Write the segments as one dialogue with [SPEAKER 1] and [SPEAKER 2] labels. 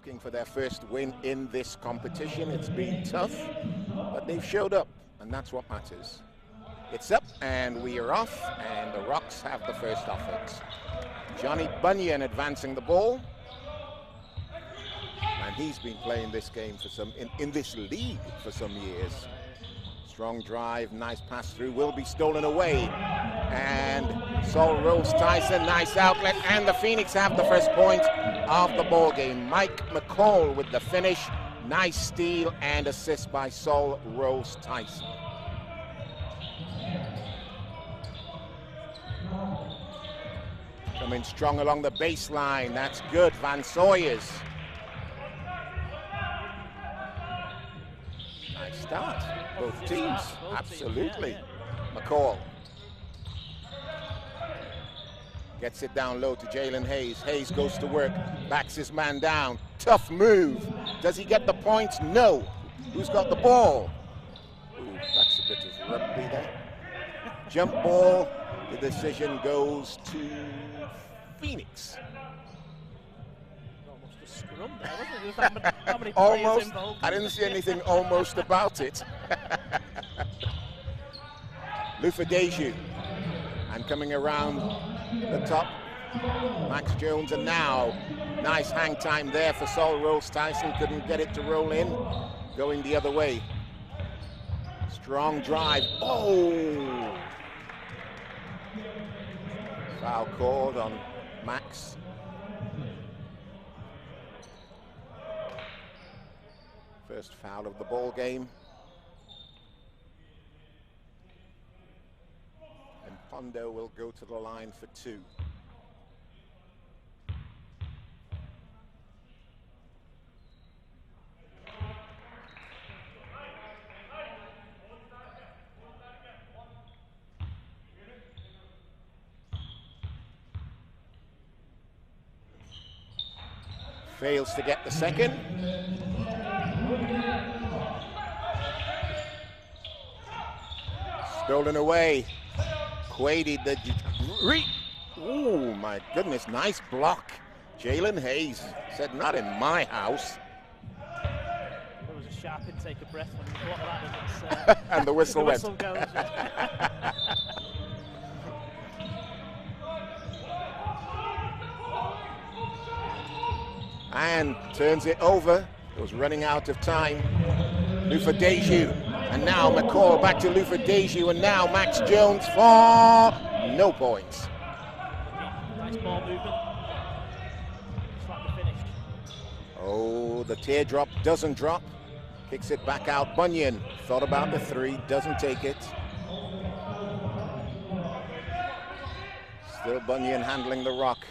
[SPEAKER 1] looking for their first win in this competition. It's been tough, but they've showed up, and that's what matters. It's up, and we are off, and the Rocks have the first offense. Johnny Bunyan advancing the ball, and he's been playing this game for some in this league for some years. Strong drive, nice pass through, will be stolen away, and Rolls-Tyson, nice outlet, and the Phoenix have the first point of the ball game. Mike McCall with the finish, nice steal and assist by Rolls-Tyson. Coming strong along the baseline, that's good, Van Sawyers. Nice start, both teams, absolutely. McCall gets it down low to Jalen Hayes. Hayes goes to work, backs his man down. Tough move. Does he get the points? No. Who's got the ball? Ooh, that's a bit of rugby there. Jump ball. The decision goes to Phoenix.
[SPEAKER 2] Almost a scrum there, wasn't it? How many players
[SPEAKER 1] almost.
[SPEAKER 2] Involved?
[SPEAKER 1] I didn't see anything almost about it. Lufadeju. And coming around the top, Max Jones, and now nice hang time there for Rolls-Tyson. Couldn't get it to roll in, going the other way. Strong drive. Oh! Foul called on Max. First foul of the ball game. And Pondo will go to the line for 2. Fails to get the second. Stolen away. Quady, oh my goodness, nice block. Jalen Hayes said, not in my house.
[SPEAKER 2] There was a sharp intake of breath when you blocked that. And,
[SPEAKER 1] and the whistle went.
[SPEAKER 2] Goes.
[SPEAKER 1] And turns it over. It was running out of time. Lufadeju, and now McCall back to Lufadeju, and now Max Jones for no points.
[SPEAKER 2] Nice ball movement. Slightly finished.
[SPEAKER 1] Oh, the teardrop doesn't drop. Kicks it back out. Bunyan thought about the 3, doesn't take it. Still Bunyan handling the rock.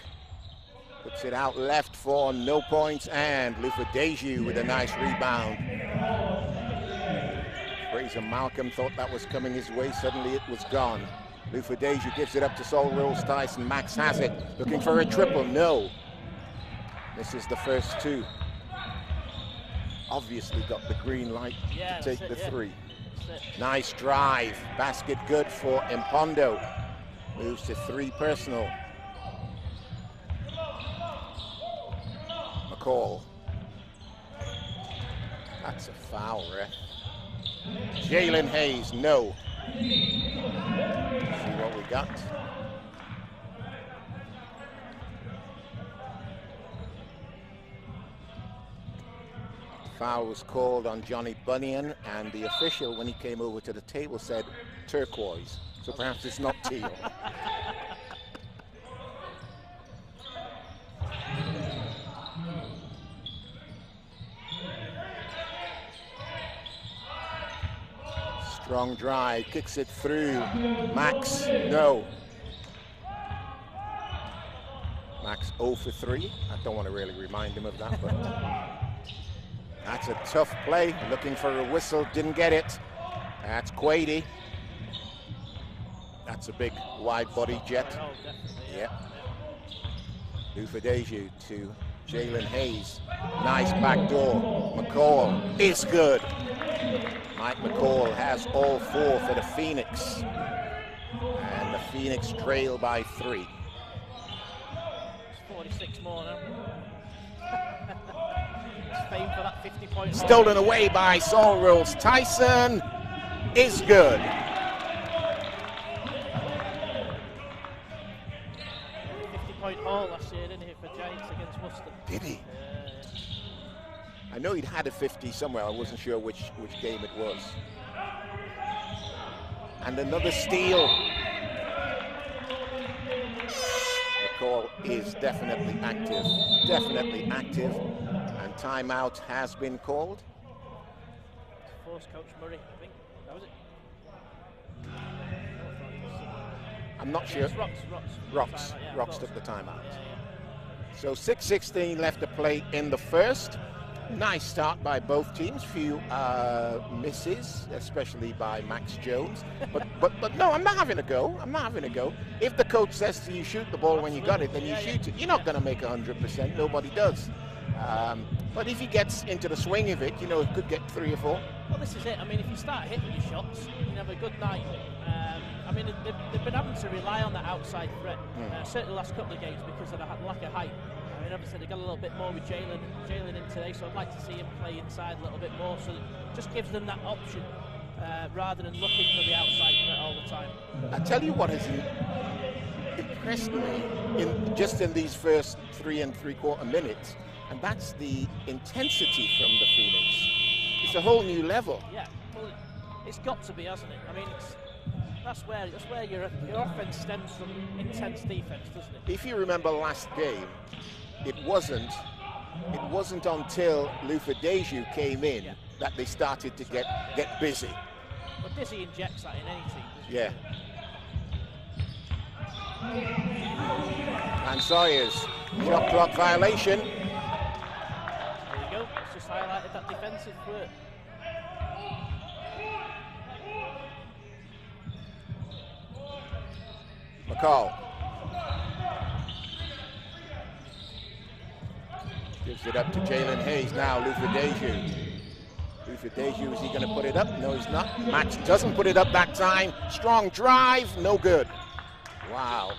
[SPEAKER 1] Puts it out left for no points, and Lufadeju with a nice rebound. Fraser Malcolm thought that was coming his way, suddenly it was gone. Lufadeju gives it up to Rolls-Tyson. Max has it, looking for a triple, no. This is the first 2. Obviously got the green light to take the 3. Nice drive, basket good for Impondo. Moves to 3 personal. McCall. That's a foul, ref. Jalen Hayes, no. See what we got. Foul was called on Johnny Bunyan, and the official, when he came over to the table, said turquoise. So perhaps it's not teal. Strong drive, kicks it through. Max, no. Max 0 for 3. I don't want to really remind him of that, but that's a tough play. Looking for a whistle, didn't get it. That's Quady. That's a big wide body jet.
[SPEAKER 2] Oh, definitely.
[SPEAKER 1] Yeah. Lufadeju to Jalen Hayes. Nice backdoor. McCall is good. Mike McCall has all 4 for the Phoenix. And the Phoenix trail by 3.
[SPEAKER 2] It's 46 more now. It's famed for that 50-point haul.
[SPEAKER 1] Stolen away by Saul Rolls-Tyson. Is good.
[SPEAKER 2] 50-point haul last year, didn't he, for Giants against Worcester?
[SPEAKER 1] Did he? I know he'd had a 50 somewhere. I wasn't sure which game it was. And another steal. McCall is definitely active. Definitely active. And timeout has been called.
[SPEAKER 2] Force Coach Murray, I think. That was it.
[SPEAKER 1] I'm not sure. Rocks took the timeout. So 6:16 left to play in the first. Nice start by both teams. Few misses, especially by Max Jones. But no, I'm not having a go. I'm not having a go. If the coach says to you shoot the ball when you got it, then you shoot it. You're not going to make 100%. Nobody does. But if he gets into the swing of it, you know, it could get 3 or 4.
[SPEAKER 2] Well, this is it. I mean, if you start hitting your shots, you can have a good night. I mean, they've been having to rely on that outside threat, certainly the last couple of games because of the lack of height. I mean, obviously they got a little bit more with Jalen in today, so I'd like to see him play inside a little bit more, so it just gives them that option rather than looking for the outside threat all the time.
[SPEAKER 1] I tell you what has impressed me in these first 3 3/4 minutes, and that's the intensity from the Phoenix. It's a whole new level.
[SPEAKER 2] Yeah, well, it's got to be, hasn't it? I mean, that's where your offense stems from intense defense, doesn't it?
[SPEAKER 1] If you remember last game, it wasn't until Lufa Deju came in that they started to get busy.
[SPEAKER 2] But Dizzy injects that in any team, doesn't
[SPEAKER 1] yeah. And Sawyer's shot clock violation.
[SPEAKER 2] There you go. It's just highlighted that defensive work.
[SPEAKER 1] McCall gives it up to Jalen Hayes now. Lufa Deju, is he going to put it up? No, he's not. Max doesn't put it up that time. Strong drive, no good. Wow.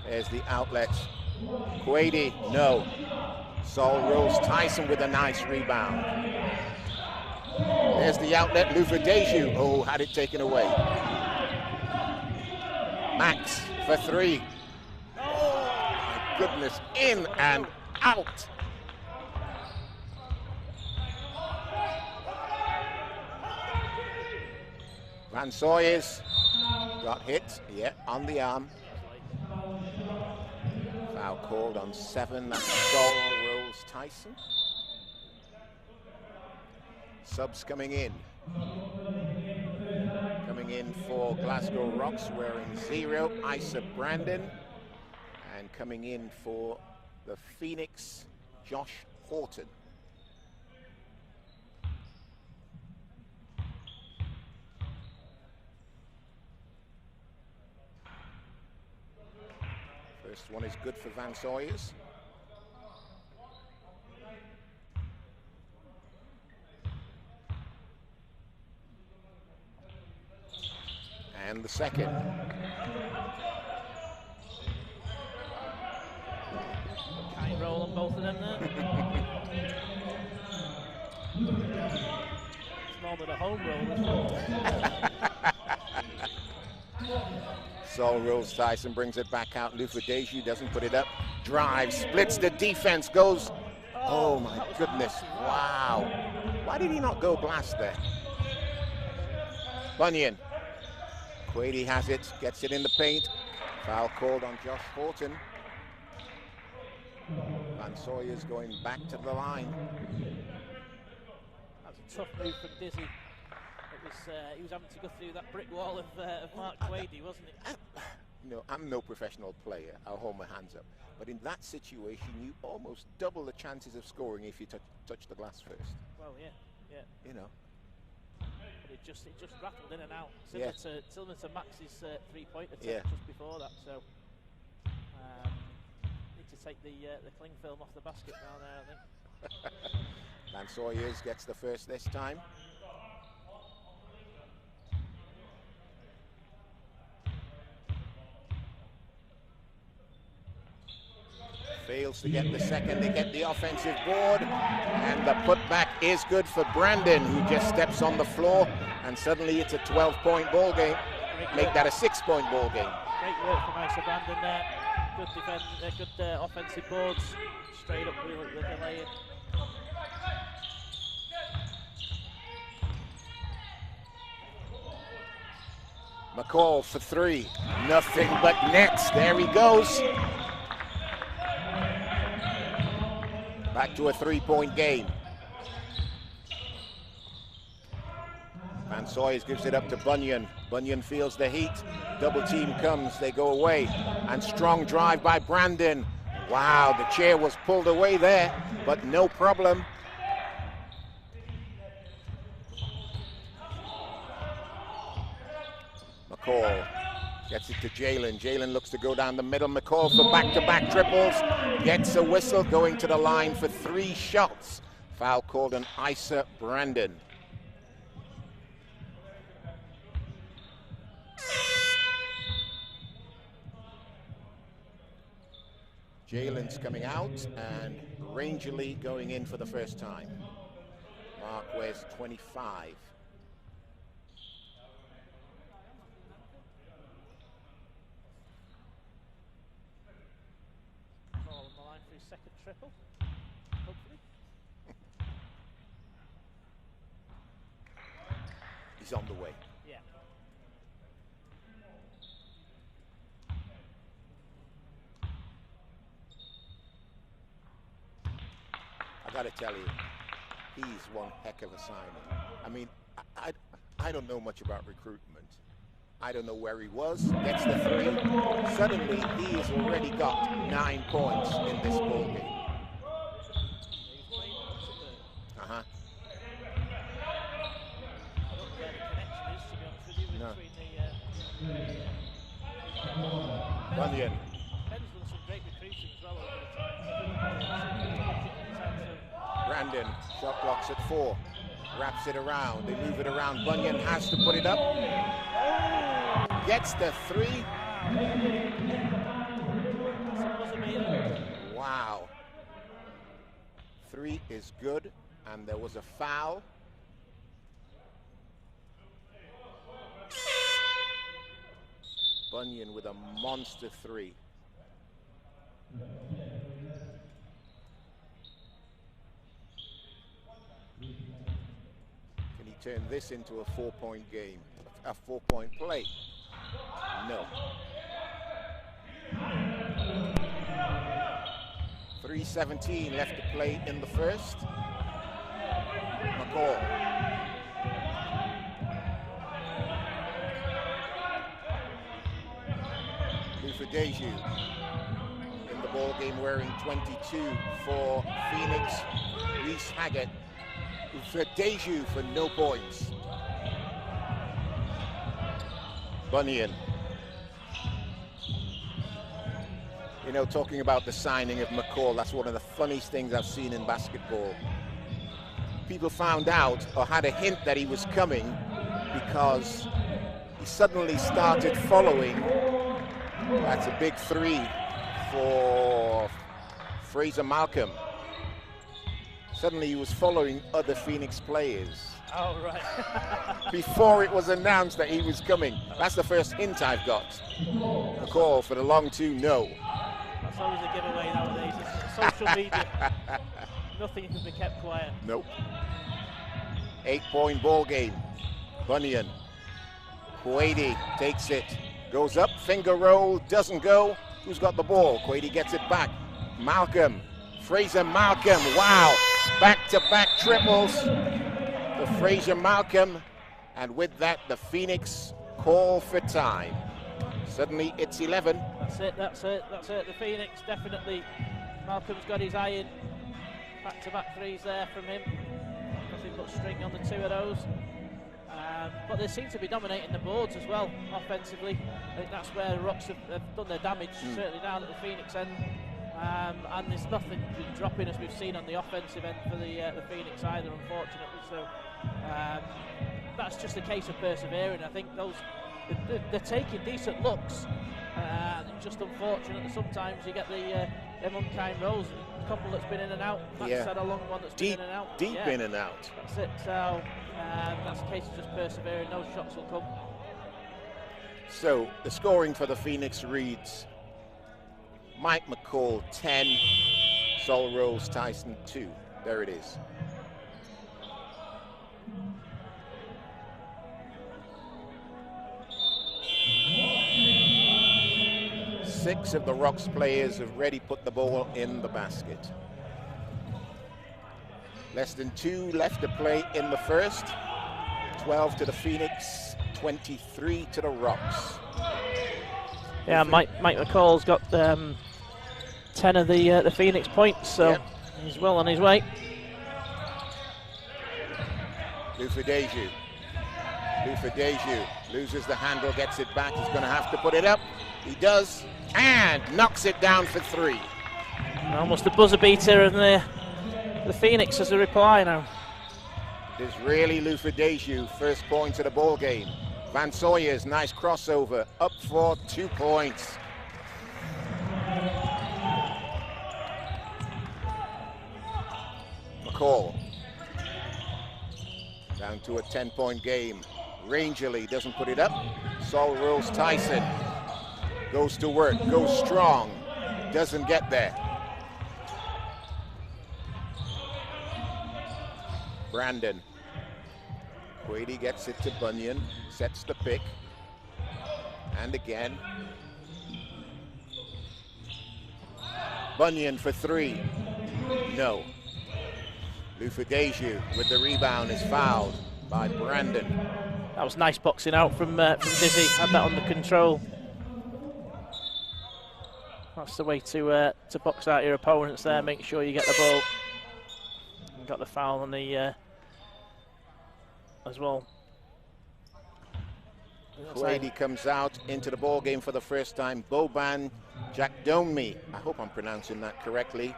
[SPEAKER 1] There's the outlet. Quady, no. Saul Rolls-Tyson with a nice rebound. There's the outlet, Lufa Deju. Oh, had it taken away. Max for 3. Oh, my goodness. In and out. Van Sawyers got hit, on the arm. Foul called on 7, that's Saul Rolls-Tyson. Subs coming in. Coming in for Glasgow Rocks wearing 0, Isa Brandon. And coming in for the Phoenix, Josh Horton. First one is good for Van Sawyers. And the second.
[SPEAKER 2] Can't roll on both of them there. It's normally the home roll, isn't it?
[SPEAKER 1] Saul Rolls-Tyson brings it back out. Lufa Deju doesn't put it up. Drive, splits the defense, goes. Oh my goodness, wow. Why did he not go blast there? Bunyan. Quady has it, gets it in the paint. Foul called on Josh Horton. Van Sawyer's going back to the line.
[SPEAKER 2] That's a tough move from Dizzy. He was having to go through that brick wall of Mark Quady, wasn't it?
[SPEAKER 1] You know, I'm no professional player. I'll hold my hands up. But in that situation, you almost double the chances of scoring if you touch the glass first.
[SPEAKER 2] Well, yeah.
[SPEAKER 1] You know.
[SPEAKER 2] But it just rattled in and out, similar to Max's 3-pointer just before that. So need to take the cling film off the basket now there, I think.
[SPEAKER 1] Van Sawyers gets the first this time. Fails to get the second, they get the offensive board, and the putback is good for Brandon, who just steps on the floor, and suddenly it's a 12-point ball game. Make that a 6-point ball game.
[SPEAKER 2] Great work from Isa Brandon there. Good defense, good offensive boards, straight up with the delay in.
[SPEAKER 1] McCall for 3, nothing but nets. There he goes. Back to a 3-point game. Van Soyers gives it up to Bunyan. Bunyan feels the heat. Double team comes, they go away. And strong drive by Brandon. Wow, the chair was pulled away there, but no problem. McCall gets it to Jalen. Jalen looks to go down the middle. McCall for back-to-back triples. Gets a whistle, going to the line for 3 shots. Foul called on Isa Brandon. Jalen's coming out, and Rangeley going in for the first time. Mark wears 25.
[SPEAKER 2] Ball on the line for his second triple, hopefully.
[SPEAKER 1] He's on the way.
[SPEAKER 2] Yeah.
[SPEAKER 1] I gotta tell you, he's one heck of a signing. I mean, I don't know much about recruitment. I don't know where he was, gets the 3. Suddenly, he has already got 9 points in this ball game. Uh-huh.
[SPEAKER 2] I don't know where the connection is, to be honest with you,
[SPEAKER 1] No.
[SPEAKER 2] between the...
[SPEAKER 1] Bunyan.
[SPEAKER 2] Ben's done some great recruiting as well over the time.
[SPEAKER 1] Brandon, shot blocks at 4. Wraps it around, they move it around. Bunyan has to put it up. Gets the 3. Wow. 3 is good, and there was a foul. Bunyan with a monster 3. Can he turn this into a 4-point game? A 4-point play? No. 3:17 left to play in the first. McCall. Deju in the ball game, wearing 22 for Phoenix. Reese Haggett for Deju for no points. Bunyan. You know, talking about the signing of McCall, that's one of the funniest things I've seen in basketball. People found out or had a hint that he was coming because he suddenly started following. That's a big 3 for Fraser Malcolm. Suddenly he was following other Phoenix players.
[SPEAKER 2] Oh, right.
[SPEAKER 1] Before it was announced that he was coming. That's the first hint I've got. McCall for the long 2, no.
[SPEAKER 2] That's always a giveaway nowadays, isn't it? Social media. Nothing can be kept quiet.
[SPEAKER 1] Nope. 8-point ball game. Bunyan. Quady takes it. Goes up, finger roll, doesn't go. Who's got the ball? Quady gets it back. Malcolm. Fraser Malcolm. Wow. Back-to-back triples for Fraser Malcolm. And with that, the Phoenix call for time. Suddenly, it's 11.
[SPEAKER 2] That's it, that's it, that's it. The Phoenix, definitely. Malcolm's got his eye in. Back-to-back threes there from him. Nothing but string on the 2 of those. But they seem to be dominating the boards as well, offensively. I think that's where the Rocks have done their damage, certainly down at the Phoenix end. And there's nothing dropping, as we've seen on the offensive end for the Phoenix either, unfortunately. So that's just a case of persevering. I think they're taking decent looks, It's just unfortunate that sometimes you get the them unkind rolls. A couple that's been in and out. That's had a long one that's been in and out.
[SPEAKER 1] Deep in and out.
[SPEAKER 2] That's it. So that's a case of just persevering. No shots will come.
[SPEAKER 1] So the scoring for the Phoenix reads: Mike McCall 10, Sol Rolls-Tyson 2. There it is. Six of the Rocks players have already put the ball in the basket. Less than 2 left to play in the first. 12 to the Phoenix, 23 to the Rocks.
[SPEAKER 2] Yeah, Mike McCall's got 10 of the Phoenix points, so he's well on his way.
[SPEAKER 1] Lufadeju loses the handle, gets it back. He's going to have to put it up. He does, and knocks it down for 3.
[SPEAKER 2] Almost the buzzer beater, and the Phoenix as a reply now.
[SPEAKER 1] It is really Lufadeju, first point of the ball game. Van Sawyer's nice crossover, up for 2 points. McCall down to a 10-point game. Rangeley doesn't put it up. Sol Rolls-Tyson goes to work, goes strong, doesn't get there. Brandon. Quady gets it to Bunyan, sets the pick, and again. Bunyan for 3, no. Lufadeju with the rebound is fouled by Brandon.
[SPEAKER 2] That was nice boxing out from Dizzy, had that under control. That's the way to box out your opponents there, make sure you get the ball. And got the foul on the as well.
[SPEAKER 1] Quady comes out into the ball game for the first time. Boban Jackdomi, I hope I'm pronouncing that correctly.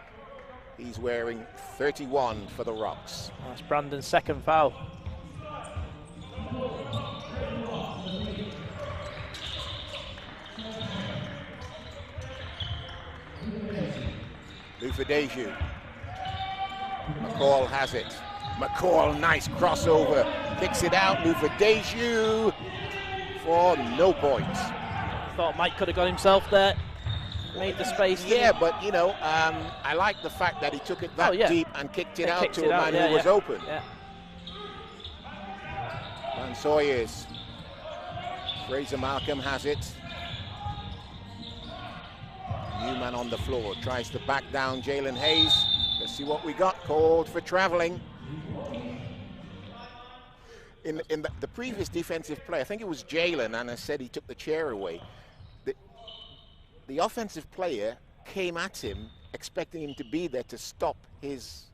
[SPEAKER 1] He's wearing 31 for the Rocks.
[SPEAKER 2] That's Brandon's second foul.
[SPEAKER 1] Lufadeju. McCall has it. McCall, nice crossover. Kicks it out. Lufadeju for no points.
[SPEAKER 2] Thought Mike could have got himself there. Made the space.
[SPEAKER 1] Yeah, but you know, I like the fact that he took it that deep and kicked it out to a man who was open.
[SPEAKER 2] Yeah.
[SPEAKER 1] Van Sawyers. Fraser Malcolm has it. Newman on the floor, tries to back down Jalen Hayes. Let's see what we got. Called for traveling. In the previous defensive play, I think it was Jalen, and I said he took the chair away. The offensive player came at him, expecting him to be there to stop his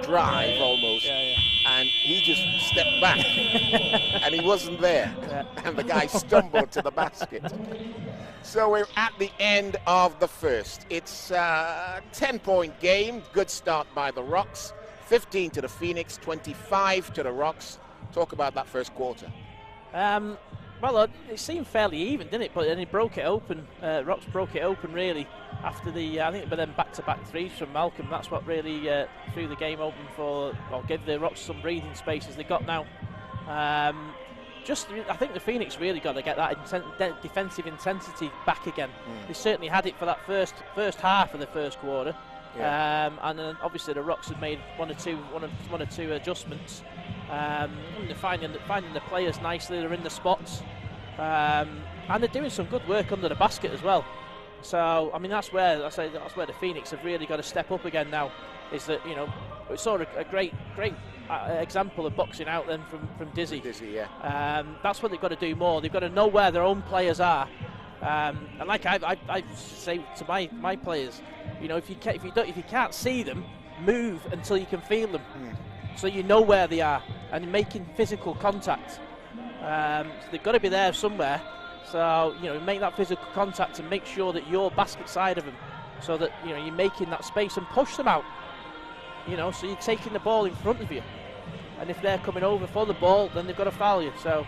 [SPEAKER 1] drive almost, and he just stepped back, and he wasn't there, and the guy stumbled to the basket. So we're at the end of the first. It's a 10-point game. Good start by the Rocks. 15 to the Phoenix, 25 to the Rocks. Talk about that first quarter.
[SPEAKER 2] Well, it seemed fairly even, didn't it? But then he broke it open. Rocks broke it open really after the, I think, but then back-to-back threes from Malcolm. That's what really threw the game open or gave the Rocks some breathing space as they got now. I think the Phoenix really got to get that defensive intensity back again. They certainly had it for that first half of the first quarter. And then obviously the Rocks have made one or two adjustments. They're finding the players nicely. They're in the spots, and they're doing some good work under the basket as well. So I mean that's where the Phoenix have really got to step up again now. Is that, you know, we saw a great example of boxing out then from Dizzy. That's what they've got to do more. They've got to know where their own players are. And like I say to my players, you know, if you can't see them, move until you can feel them, so you know where they are, and making physical contact. So they've got to be there somewhere. So, you know, make that physical contact and make sure that you're basket side of them, so that, you know, you're making that space and push them out. You know, so you're taking the ball in front of you, and if they're coming over for the ball, then they've got to foul you. So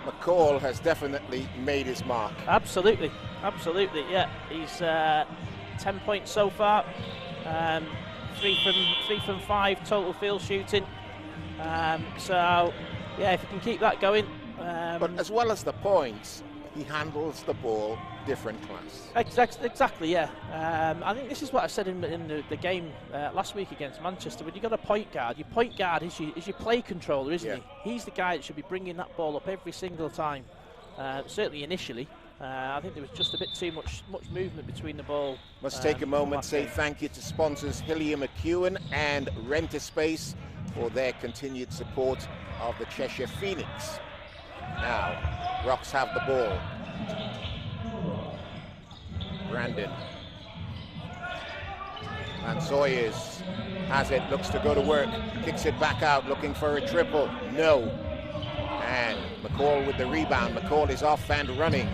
[SPEAKER 1] McCall has definitely made his mark.
[SPEAKER 2] Absolutely, absolutely, yeah. He's 10 points so far, 3 from 5 total field shooting. So, yeah, if he can keep that going.
[SPEAKER 1] But as well as the points, he handles the ball different class.
[SPEAKER 2] Exactly, yeah. I think this is what I said in the game last week against Manchester. When you've got a point guard, your point guard is your play controller, isn't he? He's the guy that should be bringing that ball up every single time. Certainly initially. I think there was just a bit too much movement between the ball.
[SPEAKER 1] Must take a moment to say thank you to sponsors Hillier McEwen and Renter Space for their continued support of the Cheshire Phoenix. Now, Rocks have the ball. Brandon. And Sawyers has it, looks to go to work, kicks it back out, looking for a triple. No. And McCall with the rebound. McCall is off and running.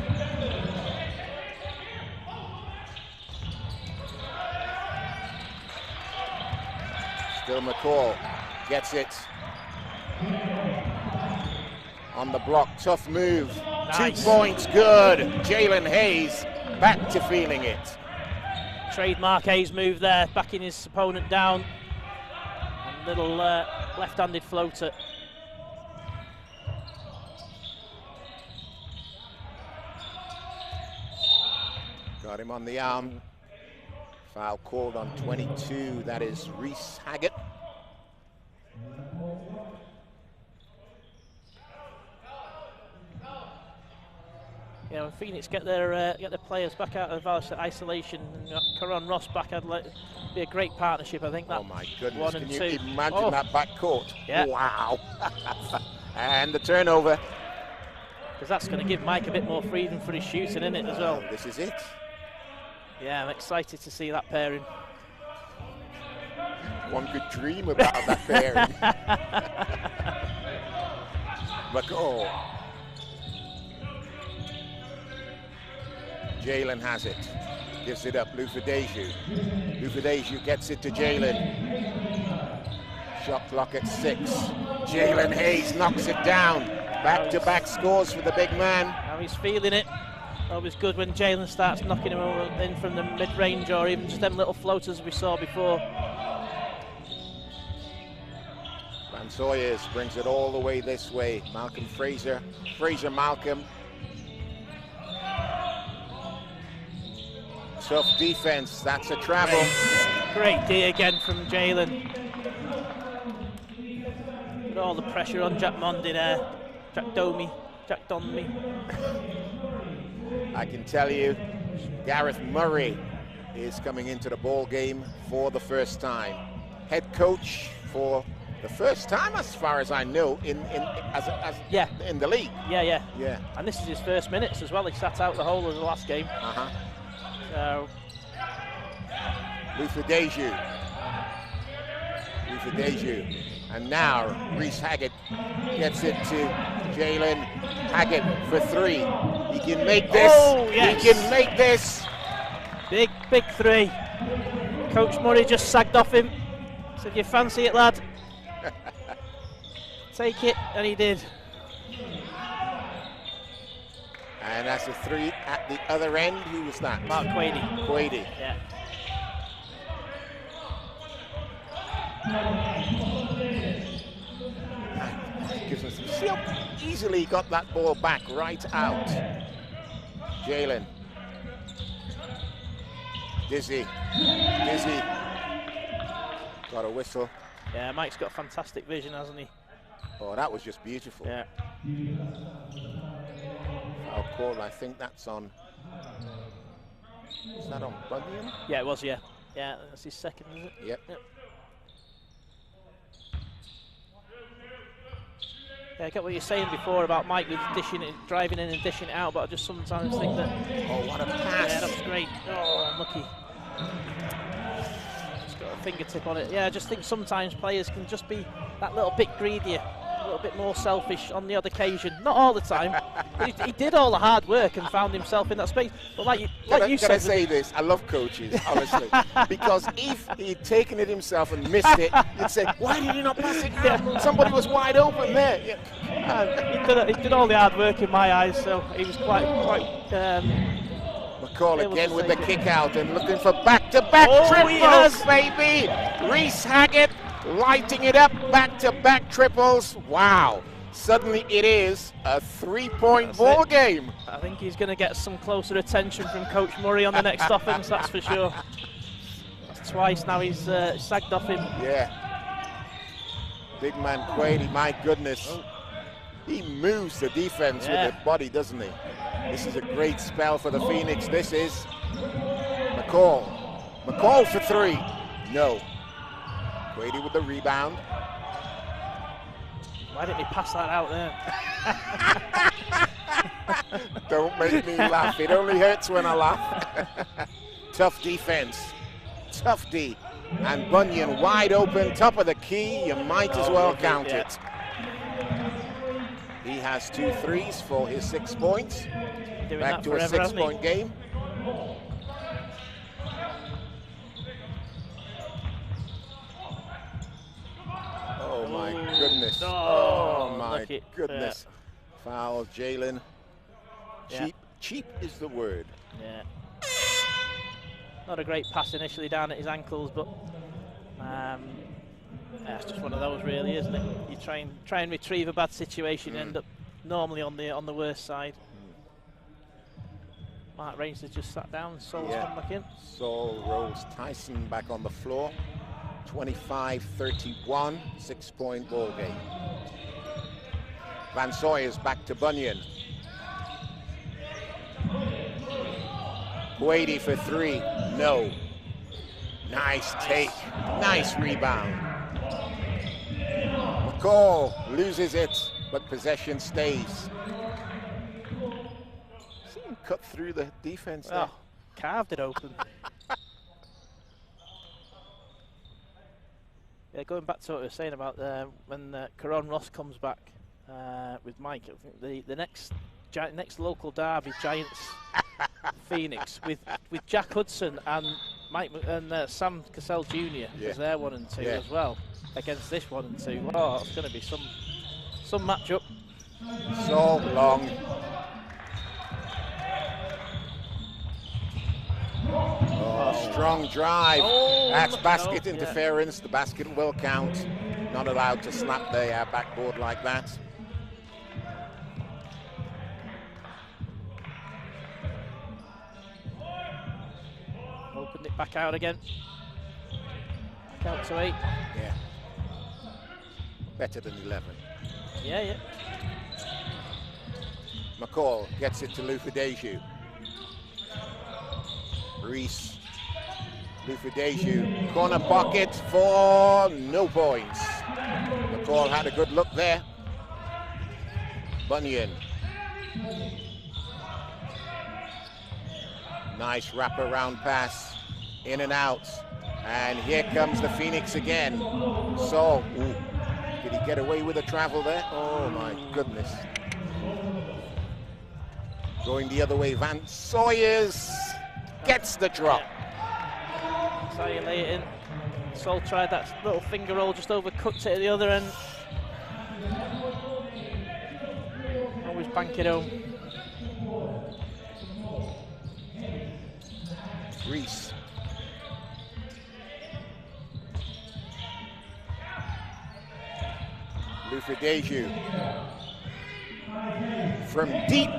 [SPEAKER 1] Still McCall gets it. On the block, tough move. Nice. 2 points, good. Jalen Hayes back to feeling it.
[SPEAKER 2] Trademark Hayes move there, backing his opponent down. And little left-handed floater.
[SPEAKER 1] Got him on the arm. Foul called on 22, that is Reese Haggett.
[SPEAKER 2] Yeah, when Phoenix get their players back out of isolation and got Caron Ross back, I'd like be a great partnership. I think that.
[SPEAKER 1] Oh my goodness!
[SPEAKER 2] 1 and 2.
[SPEAKER 1] Can you imagine that backcourt?
[SPEAKER 2] Yeah.
[SPEAKER 1] Wow! And the turnover.
[SPEAKER 2] Because that's going to give Mike a bit more freedom for his shooting, isn't it, as well?
[SPEAKER 1] This is it. Yeah,
[SPEAKER 2] I'm excited to see that pairing.
[SPEAKER 1] One could dream about that pairing. McCall. Jalen has it. Gives it up. Lufadeju. Lufadeju gets it to Jalen. Shot clock at 6. Jalen Hayes knocks it down. Back-to-back scores for the big man.
[SPEAKER 2] Now he's feeling it. Always good when Jalen starts knocking him in from the mid-range or even just them little floaters we saw before.
[SPEAKER 1] Van Sawyers brings it all the way this way. Malcolm Fraser. Malcolm. Tough defense, that's a travel.
[SPEAKER 2] Great D again from Jalen. Put all the pressure on Jack Mondi there. Jack Donmy.
[SPEAKER 1] I can tell you, Gareth Murray is coming into the ball game for the first time. Head coach for the first time, as far as I know, in the league.
[SPEAKER 2] Yeah. And this is his first minutes as well. He sat out the whole of the last game. So.
[SPEAKER 1] Lufadeju. And now Reese Haggett gets it to Jalen Haggett for 3. He can make this.
[SPEAKER 2] Oh, yes.
[SPEAKER 1] He can make this.
[SPEAKER 2] Big 3. Coach Murray just sagged off him. Said, "You fancy it, lad?" Take it, and he did.
[SPEAKER 1] And that's a 3 at the other end. Who was that?
[SPEAKER 2] Mark Quady. Yeah.
[SPEAKER 1] Gives us some. See how easily he got that ball back right out. Jalen. Dizzy. Got a whistle.
[SPEAKER 2] Yeah, Mike's got fantastic vision, hasn't he?
[SPEAKER 1] Oh, that was just beautiful.
[SPEAKER 2] Yeah.
[SPEAKER 1] Foul call, I think that's on. Is that on Bunyan?
[SPEAKER 2] Yeah, it was, yeah. Yeah, that's his second, is it?
[SPEAKER 1] Yep.
[SPEAKER 2] Yeah, I get what you're saying before about Mike with dishing it, driving in and dishing it out, but I just sometimes think that.
[SPEAKER 1] Oh, what a pass!
[SPEAKER 2] Yeah, that was great. Oh, unlucky. Just got a fingertip on it. Yeah, I just think sometimes players can just be that little bit greedier, a little bit more selfish on the odd occasion. Not all the time. He did all the hard work and found himself in that space. But like you said,
[SPEAKER 1] can I say this? I love coaches, honestly, because if he'd taken it himself and missed it, you'd say, "Why did you not pass it? Yeah. Somebody was wide open there." Yeah.
[SPEAKER 2] He did all the hard work in my eyes, so he was quite.
[SPEAKER 1] McCall again with the kick out and looking for back-to-back triples, baby. Reese Haggett lighting it up, back-to-back triples. Wow. Suddenly it is a 3-point ball game.
[SPEAKER 2] I think he's going to get some closer attention from Coach Murray on the next offense, that's for sure. That's twice now he's sagged off him.
[SPEAKER 1] Yeah. Big man Quady, my goodness. He moves the defense with the body, doesn't he? This is a great spell for the Phoenix. This is McCall. McCall for three. No. Quady with the rebound.
[SPEAKER 2] Why didn't he pass that out there?
[SPEAKER 1] Don't make me laugh. It only hurts when I laugh. Tough defense. Tough D. And Bunyan wide open, top of the key. You might as well count it. He has 2 threes for his 6 points. Back to a 6-point game. Oh my goodness. Oh my goodness. Foul, Jalen. Cheap is the word.
[SPEAKER 2] Yeah. Not a great pass initially down at his ankles, but it's just one of those, really, isn't it? You try and retrieve a bad situation, you end up normally on the worst side. Mark Raines has just sat down. Saul's come back in.
[SPEAKER 1] Saul Rolls-Tyson back on the floor. 25-31, 6-point ball game. Van Sawyer's back to Bunyan. Quady for three. No. Nice take. Nice rebound. McCall loses it, but possession stays. See him cut through the defense there.
[SPEAKER 2] Carved it open. Yeah, going back to what we were saying about when Caron Ross comes back with Mike, I think the next local derby, Giants Phoenix, with Jack Hudson and Mike and Sam Cassell Jr. as their 1 and 2 as well, against this 1 and 2. Oh, it's going to be some matchup.
[SPEAKER 1] So long. Strong drive. That's basket interference. The basket will count. Not allowed to slap the backboard like that.
[SPEAKER 2] Opened it back out again. Back out to 8.
[SPEAKER 1] Yeah. Better than 11.
[SPEAKER 2] Yeah.
[SPEAKER 1] McCall gets it to Lufideju. Reese. Lufideju. Corner pocket for no points. McCall had a good look there. Bunyan. Nice wraparound pass. In and out. And here comes the Phoenix again. So, did he get away with a travel there? Oh my goodness. Going the other way, Van Sawyers gets the drop.
[SPEAKER 2] Sawyer lay it in. Sol tried that little finger roll, just overcooked it at the other end. Always bank it home.
[SPEAKER 1] Reese. Lufideju. From deep.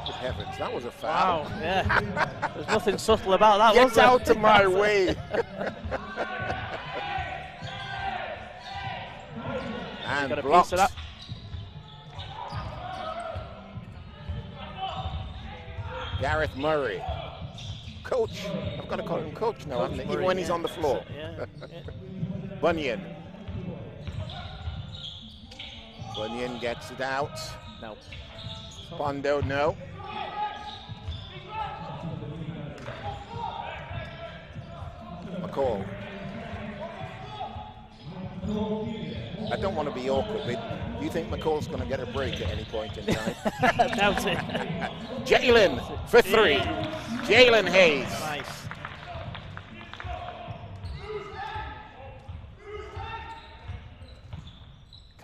[SPEAKER 1] Good heavens, that was a foul.
[SPEAKER 2] Wow, yeah. There's nothing subtle about that, was
[SPEAKER 1] Get
[SPEAKER 2] there?
[SPEAKER 1] out of my way. And
[SPEAKER 2] got a
[SPEAKER 1] blocked.
[SPEAKER 2] piece of that.
[SPEAKER 1] Gareth Murray. Coach. I've got to call him coach now, haven't I? Even when he's on the floor. Bunyan. Bunyan gets it out.
[SPEAKER 2] No.
[SPEAKER 1] Pondo, no. McCall. I don't want to be awkward, but do you think McCall's going to get a break at any point in time?
[SPEAKER 2] Doubt it.
[SPEAKER 1] Jalen for three. Jalen Hayes.
[SPEAKER 2] Nice.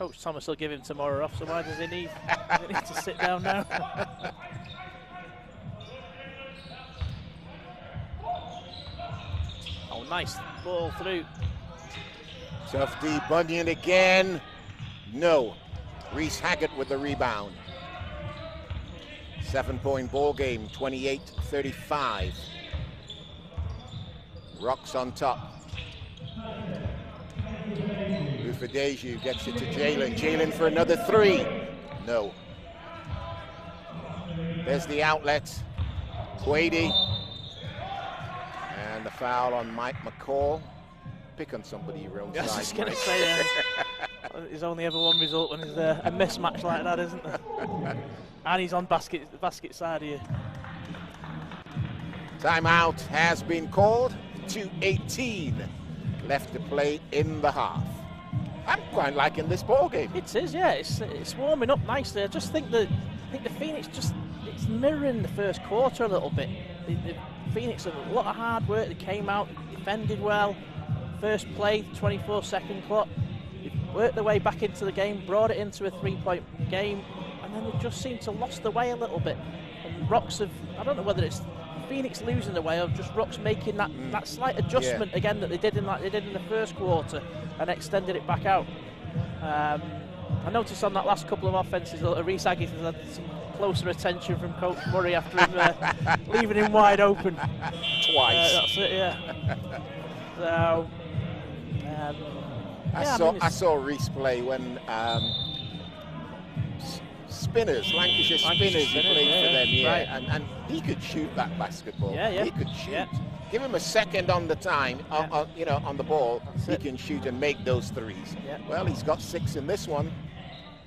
[SPEAKER 2] Coach Thomas will give him tomorrow off, so why does he need to sit down now? Oh, nice ball through.
[SPEAKER 1] Tough D, Bunyan again. No. Reese Haggett with the rebound. 7-point ball game, 28-35. Rocks on top. Lufadeju gets it to Jalen. Jalen for another three. No. There's the outlet. Quady. And the foul on Mike McCall. Pick on somebody your own side.
[SPEAKER 2] I was just going to say, there's only ever one result when there's a mismatch like that, isn't there? And he's on the basket side here.
[SPEAKER 1] Timeout has been called. 2:18 left to play in the half. I'm quite liking this ball game.
[SPEAKER 2] It is, yeah. It's warming up nicely. I just think the Phoenix it's mirroring the first quarter a little bit. The Phoenix have a lot of hard work. They came out, defended well. First play, 24-second clock. They've worked their way back into the game, brought it into a 3-point game, and then they just seem to lost their way a little bit. And Rocks have, I don't know whether it's Phoenix losing the way or just Rocks making that slight adjustment again that they did in the first quarter and extended it back out. I noticed on that last couple of offenses that Reese Haggett has had some closer attention from Coach Murray after him leaving him wide open.
[SPEAKER 1] Twice.
[SPEAKER 2] That's it, yeah. So,
[SPEAKER 1] I saw Reese play when Spinners, Lancashire Spinners, he played for them,
[SPEAKER 2] right.
[SPEAKER 1] and he could shoot that basketball.
[SPEAKER 2] Yeah.
[SPEAKER 1] He could shoot.
[SPEAKER 2] Yeah.
[SPEAKER 1] Give him a second on the time, on the ball, he can shoot and make those threes.
[SPEAKER 2] Yeah.
[SPEAKER 1] Well, he's got 6 in this one.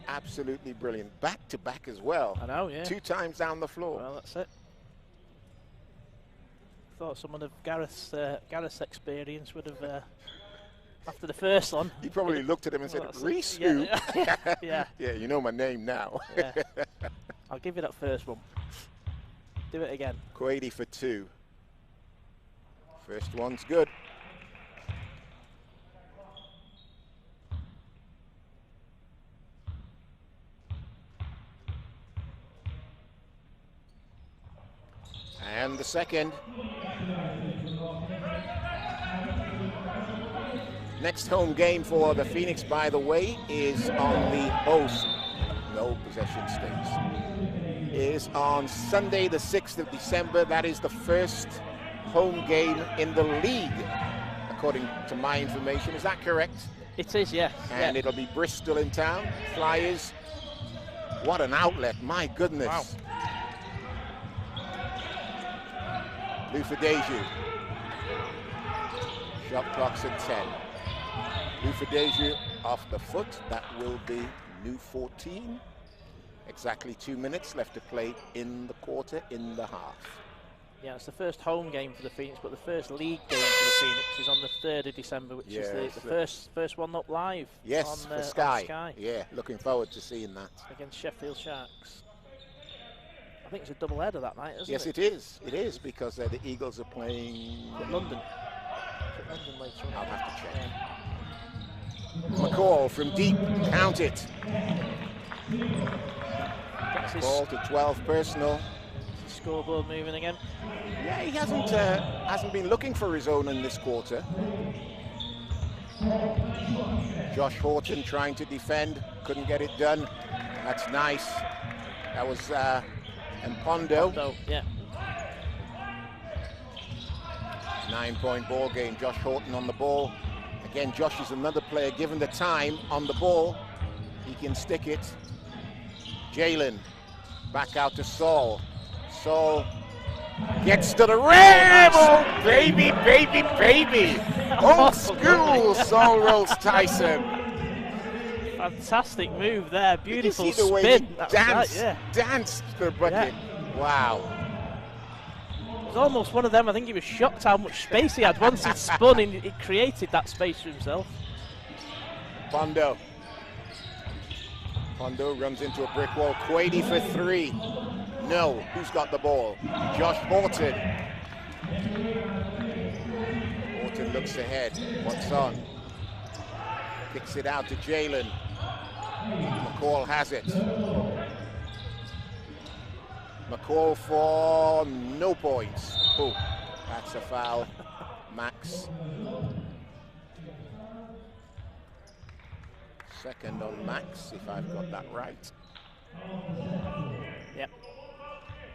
[SPEAKER 1] Absolutely brilliant. Back to back as well.
[SPEAKER 2] I know, yeah.
[SPEAKER 1] 2 times down the floor.
[SPEAKER 2] Well, that's it. Thought someone of Gareth's experience would have, after the first one.
[SPEAKER 1] He probably looked at him and said, Reese, who?
[SPEAKER 2] Yeah.
[SPEAKER 1] Yeah, you know my name now.
[SPEAKER 2] Yeah. I'll give you that first one. Do it again.
[SPEAKER 1] Quady for 2. First one's good. And the second. Next home game for the Phoenix, by the way, is on the host. No possession states. Is on Sunday, the 6th of December. That is the first home game in the league, according to my information. Is that correct?
[SPEAKER 2] It is, yeah.
[SPEAKER 1] And it'll be Bristol in town. Flyers. What an outlet, my goodness.
[SPEAKER 2] Wow.
[SPEAKER 1] Lufadeju. Shot clock's at 10. Lufadeju off the foot. That will be new 14. Exactly 2 minutes left to play in the quarter, in the half.
[SPEAKER 2] Yeah, it's the first home game for the Phoenix, but the first league game for the Phoenix is on the 3rd of December, which is the first one up live.
[SPEAKER 1] Yes,
[SPEAKER 2] on,
[SPEAKER 1] for Sky.
[SPEAKER 2] on Sky.
[SPEAKER 1] Yeah, looking forward to seeing that.
[SPEAKER 2] Against Sheffield Sharks. I think it's a double header that night, isn't it?
[SPEAKER 1] Yes, it is. It is, because the Eagles are playing
[SPEAKER 2] London. London later on.
[SPEAKER 1] I'll have to check. McCall from deep, count it. Ball to 12 personal.
[SPEAKER 2] Scoreboard moving again.
[SPEAKER 1] Yeah, he hasn't been looking for his own in this quarter. Josh Horton trying to defend, couldn't get it done. That's nice. That was and Pondo.
[SPEAKER 2] Yeah.
[SPEAKER 1] 9-point ball game. Josh Horton on the ball. Again, Josh is another player, given the time on the ball, he can stick it. Jalen back out to Saul. Saul gets to the rim. Oh, baby, baby, baby. Old school Saul Rolls-Tyson.
[SPEAKER 2] Fantastic move there. Beautiful
[SPEAKER 1] spin. The way he danced the bucket. Yeah. Wow.
[SPEAKER 2] It was almost one of them. I think he was shocked how much space he had. Once it spun, he created that space for himself.
[SPEAKER 1] Pondo. Pondo runs into a brick wall. Quady for 3. No. Who's got the ball? Josh Horton. Horton looks ahead. What's on? Kicks it out to Jalen. McCall has it. McCall for no points. Oh, that's a foul. Max. Second on Max, if I've got that right.
[SPEAKER 2] Yep.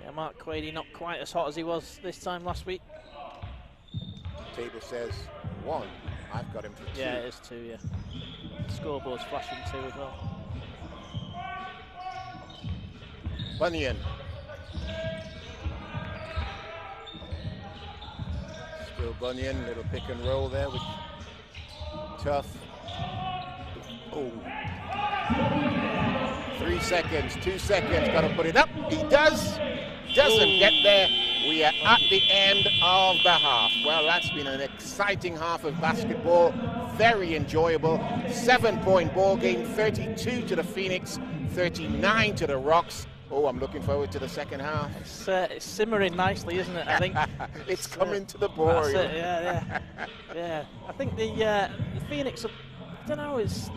[SPEAKER 2] Yeah, Mark Quady not quite as hot as he was this time last week.
[SPEAKER 1] Table says 1. I've got him for 2.
[SPEAKER 2] Yeah, it is 2, yeah. Scoreboard's flashing 2 as well.
[SPEAKER 1] Bunyan. Still Bunyan, little pick and roll there with Tough. Oh. 3 seconds, 2 seconds, got to put it up. He does. Doesn't get there. We are at the end of the half. Well, that's been an exciting half of basketball. Very enjoyable. 7-point ball game, 32 to the Phoenix, 39 to the Rocks. Oh, I'm looking forward to the second half.
[SPEAKER 2] It's simmering nicely, isn't it? I think
[SPEAKER 1] it's coming to the board.
[SPEAKER 2] That's it, yeah. Yeah. I think the Phoenix, I don't know, it's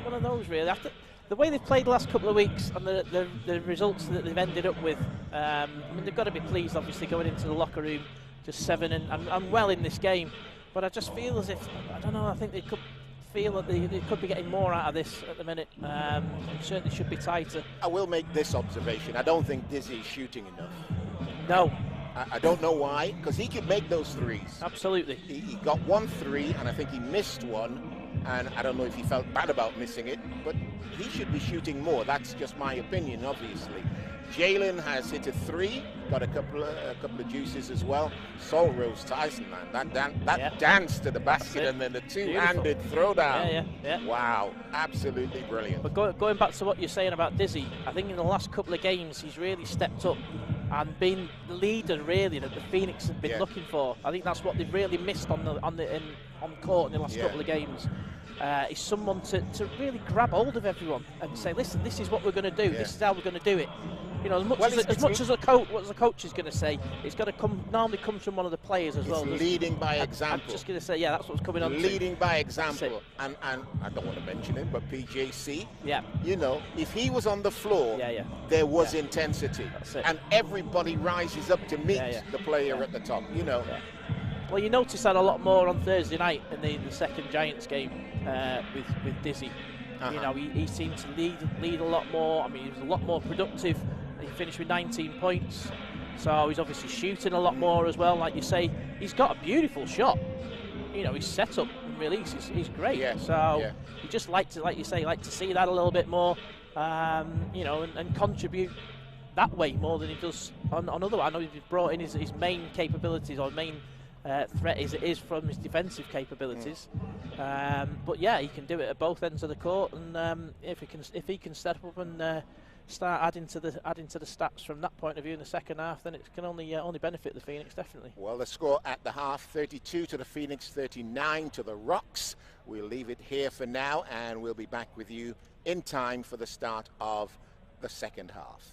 [SPEAKER 2] one of those really. After the way they've played the last couple of weeks and the results that they've ended up with, I mean, they've got to be pleased, obviously, going into the locker room just 7 and well in this game. But I just feel as if, I don't know, I think they could feel that they could be getting more out of this at the minute. Certainly should be tighter. I will make this observation. I don't think Dizzy is shooting enough. No.
[SPEAKER 1] I don't know why, because he could make those threes.
[SPEAKER 2] Absolutely.
[SPEAKER 1] He got 1 3, and I think he missed 1, and I don't know if he felt bad about missing it, but he should be shooting more. That's just my opinion, obviously. Jalen has hit a 3, got a couple of juices as well. So Rolls-Tyson, man, that dance to the basket and then the two-handed throwdown.
[SPEAKER 2] Yeah.
[SPEAKER 1] Wow, absolutely brilliant.
[SPEAKER 2] But going back to what you're saying about Dizzy, I think in the last couple of games he's really stepped up and been the leader really that the Phoenix have been looking for. I think that's what they've really missed on court in the last couple of games. Is someone to really grab hold of everyone and say, listen, this is what we're going to do. This is how we're going to do it. You know, as much as a coach is going to say, it's got to normally come from one of the players as well.
[SPEAKER 1] Leading by example.
[SPEAKER 2] I'm just going to say, yeah, that's what's coming on.
[SPEAKER 1] Leading by example, and I don't want to mention him, but PJC. Yeah. You know, if he was on the floor, there was intensity, and everybody rises up to meet the player at the top. You know. Yeah.
[SPEAKER 2] Well, you noticed that a lot more on Thursday night in the second Giants game with Dizzy. You know, he seemed to lead a lot more. I mean, he was a lot more productive. He finished with 19 points. So he's obviously shooting a lot more as well. Like you say, he's got a beautiful shot. You know, his setup and release is great. So you just like to see that a little bit more. You know, and contribute that way more than he does on other. I know he's brought in his main capabilities or main threat is from his defensive capabilities, but yeah, he can do it at both ends of the court, and if he can step up and start adding to the stats from that point of view in the second half, then it can only benefit the Phoenix, definitely. Well, the score at the half, 32 to the Phoenix, 39 to the Rocks. We'll leave it here for now, and we'll be back with you in time for the start of the second half.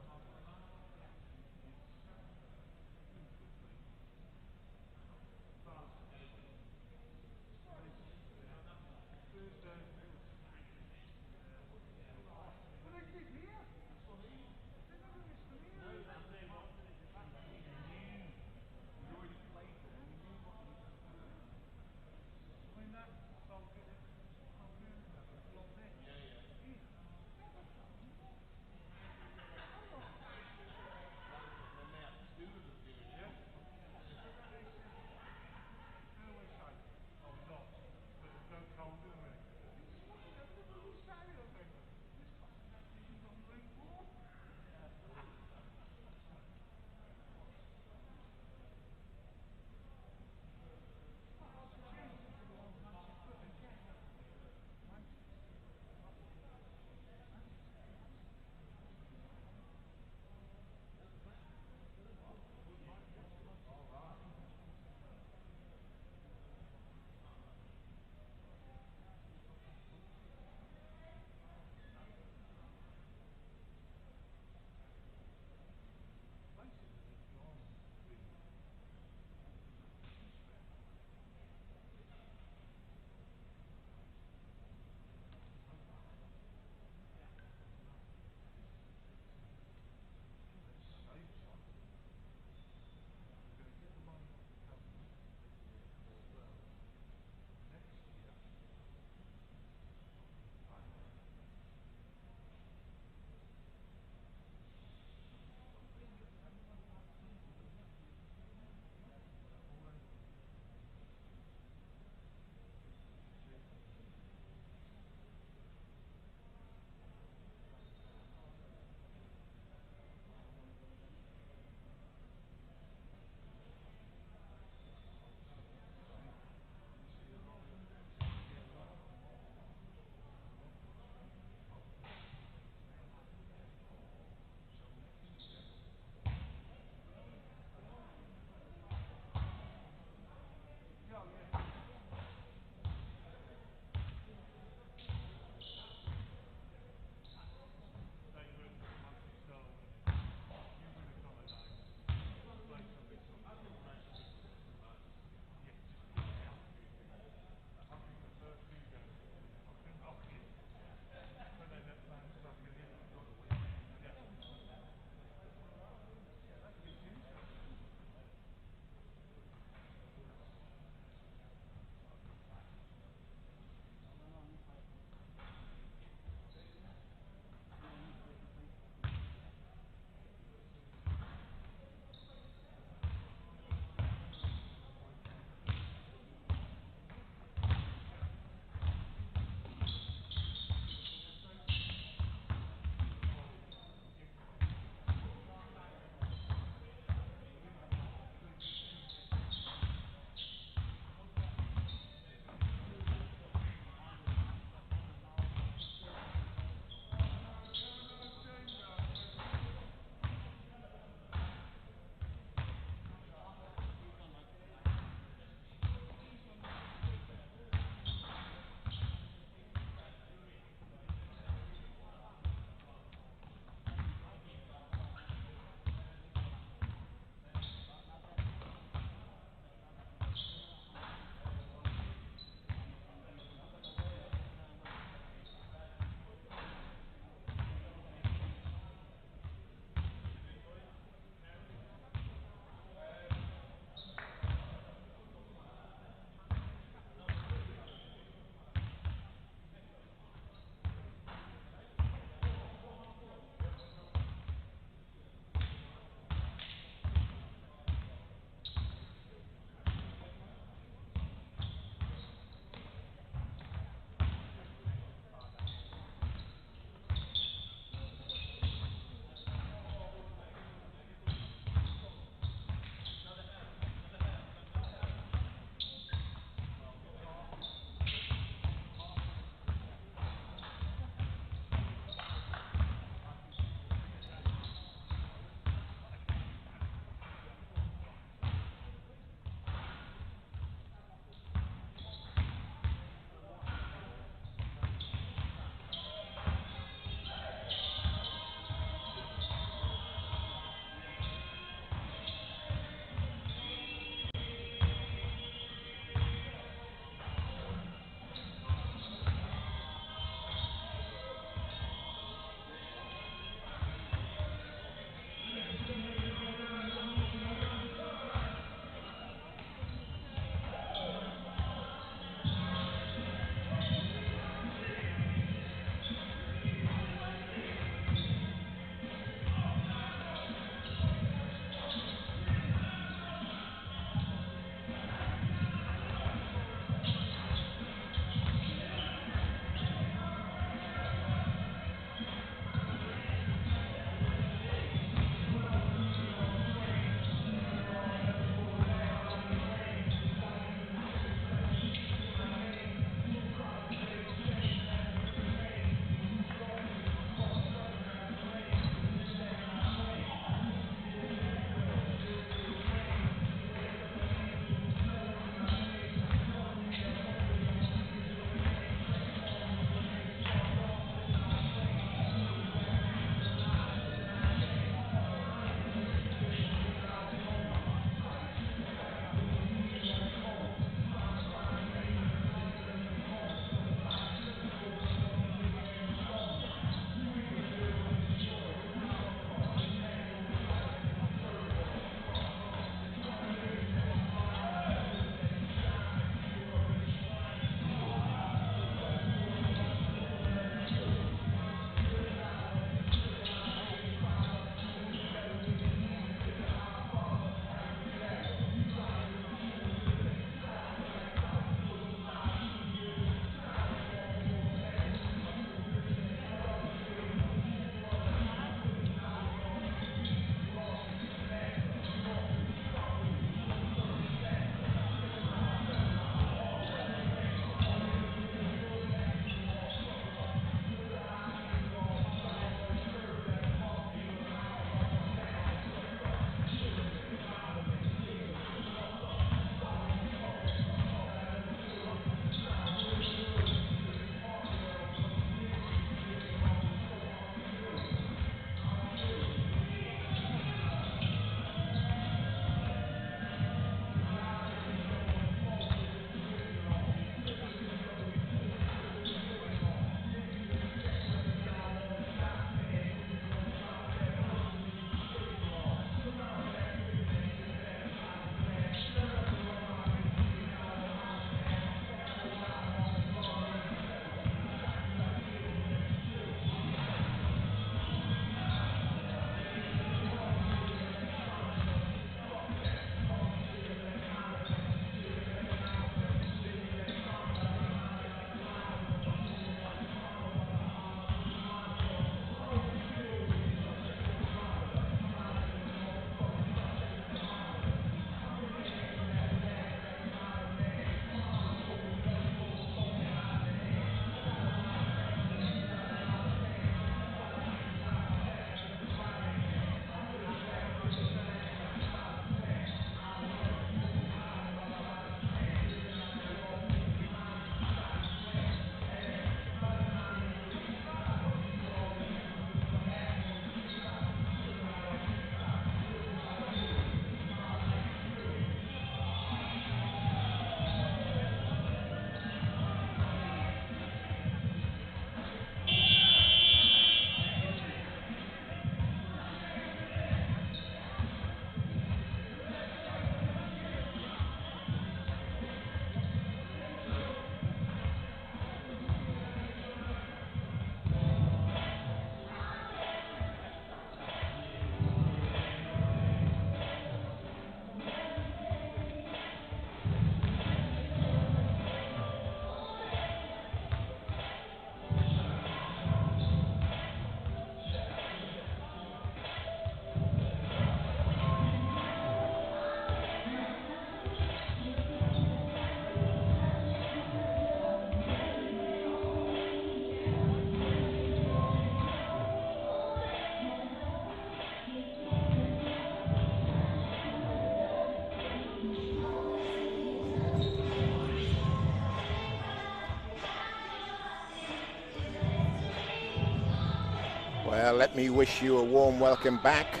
[SPEAKER 1] Well, let me wish you a warm welcome back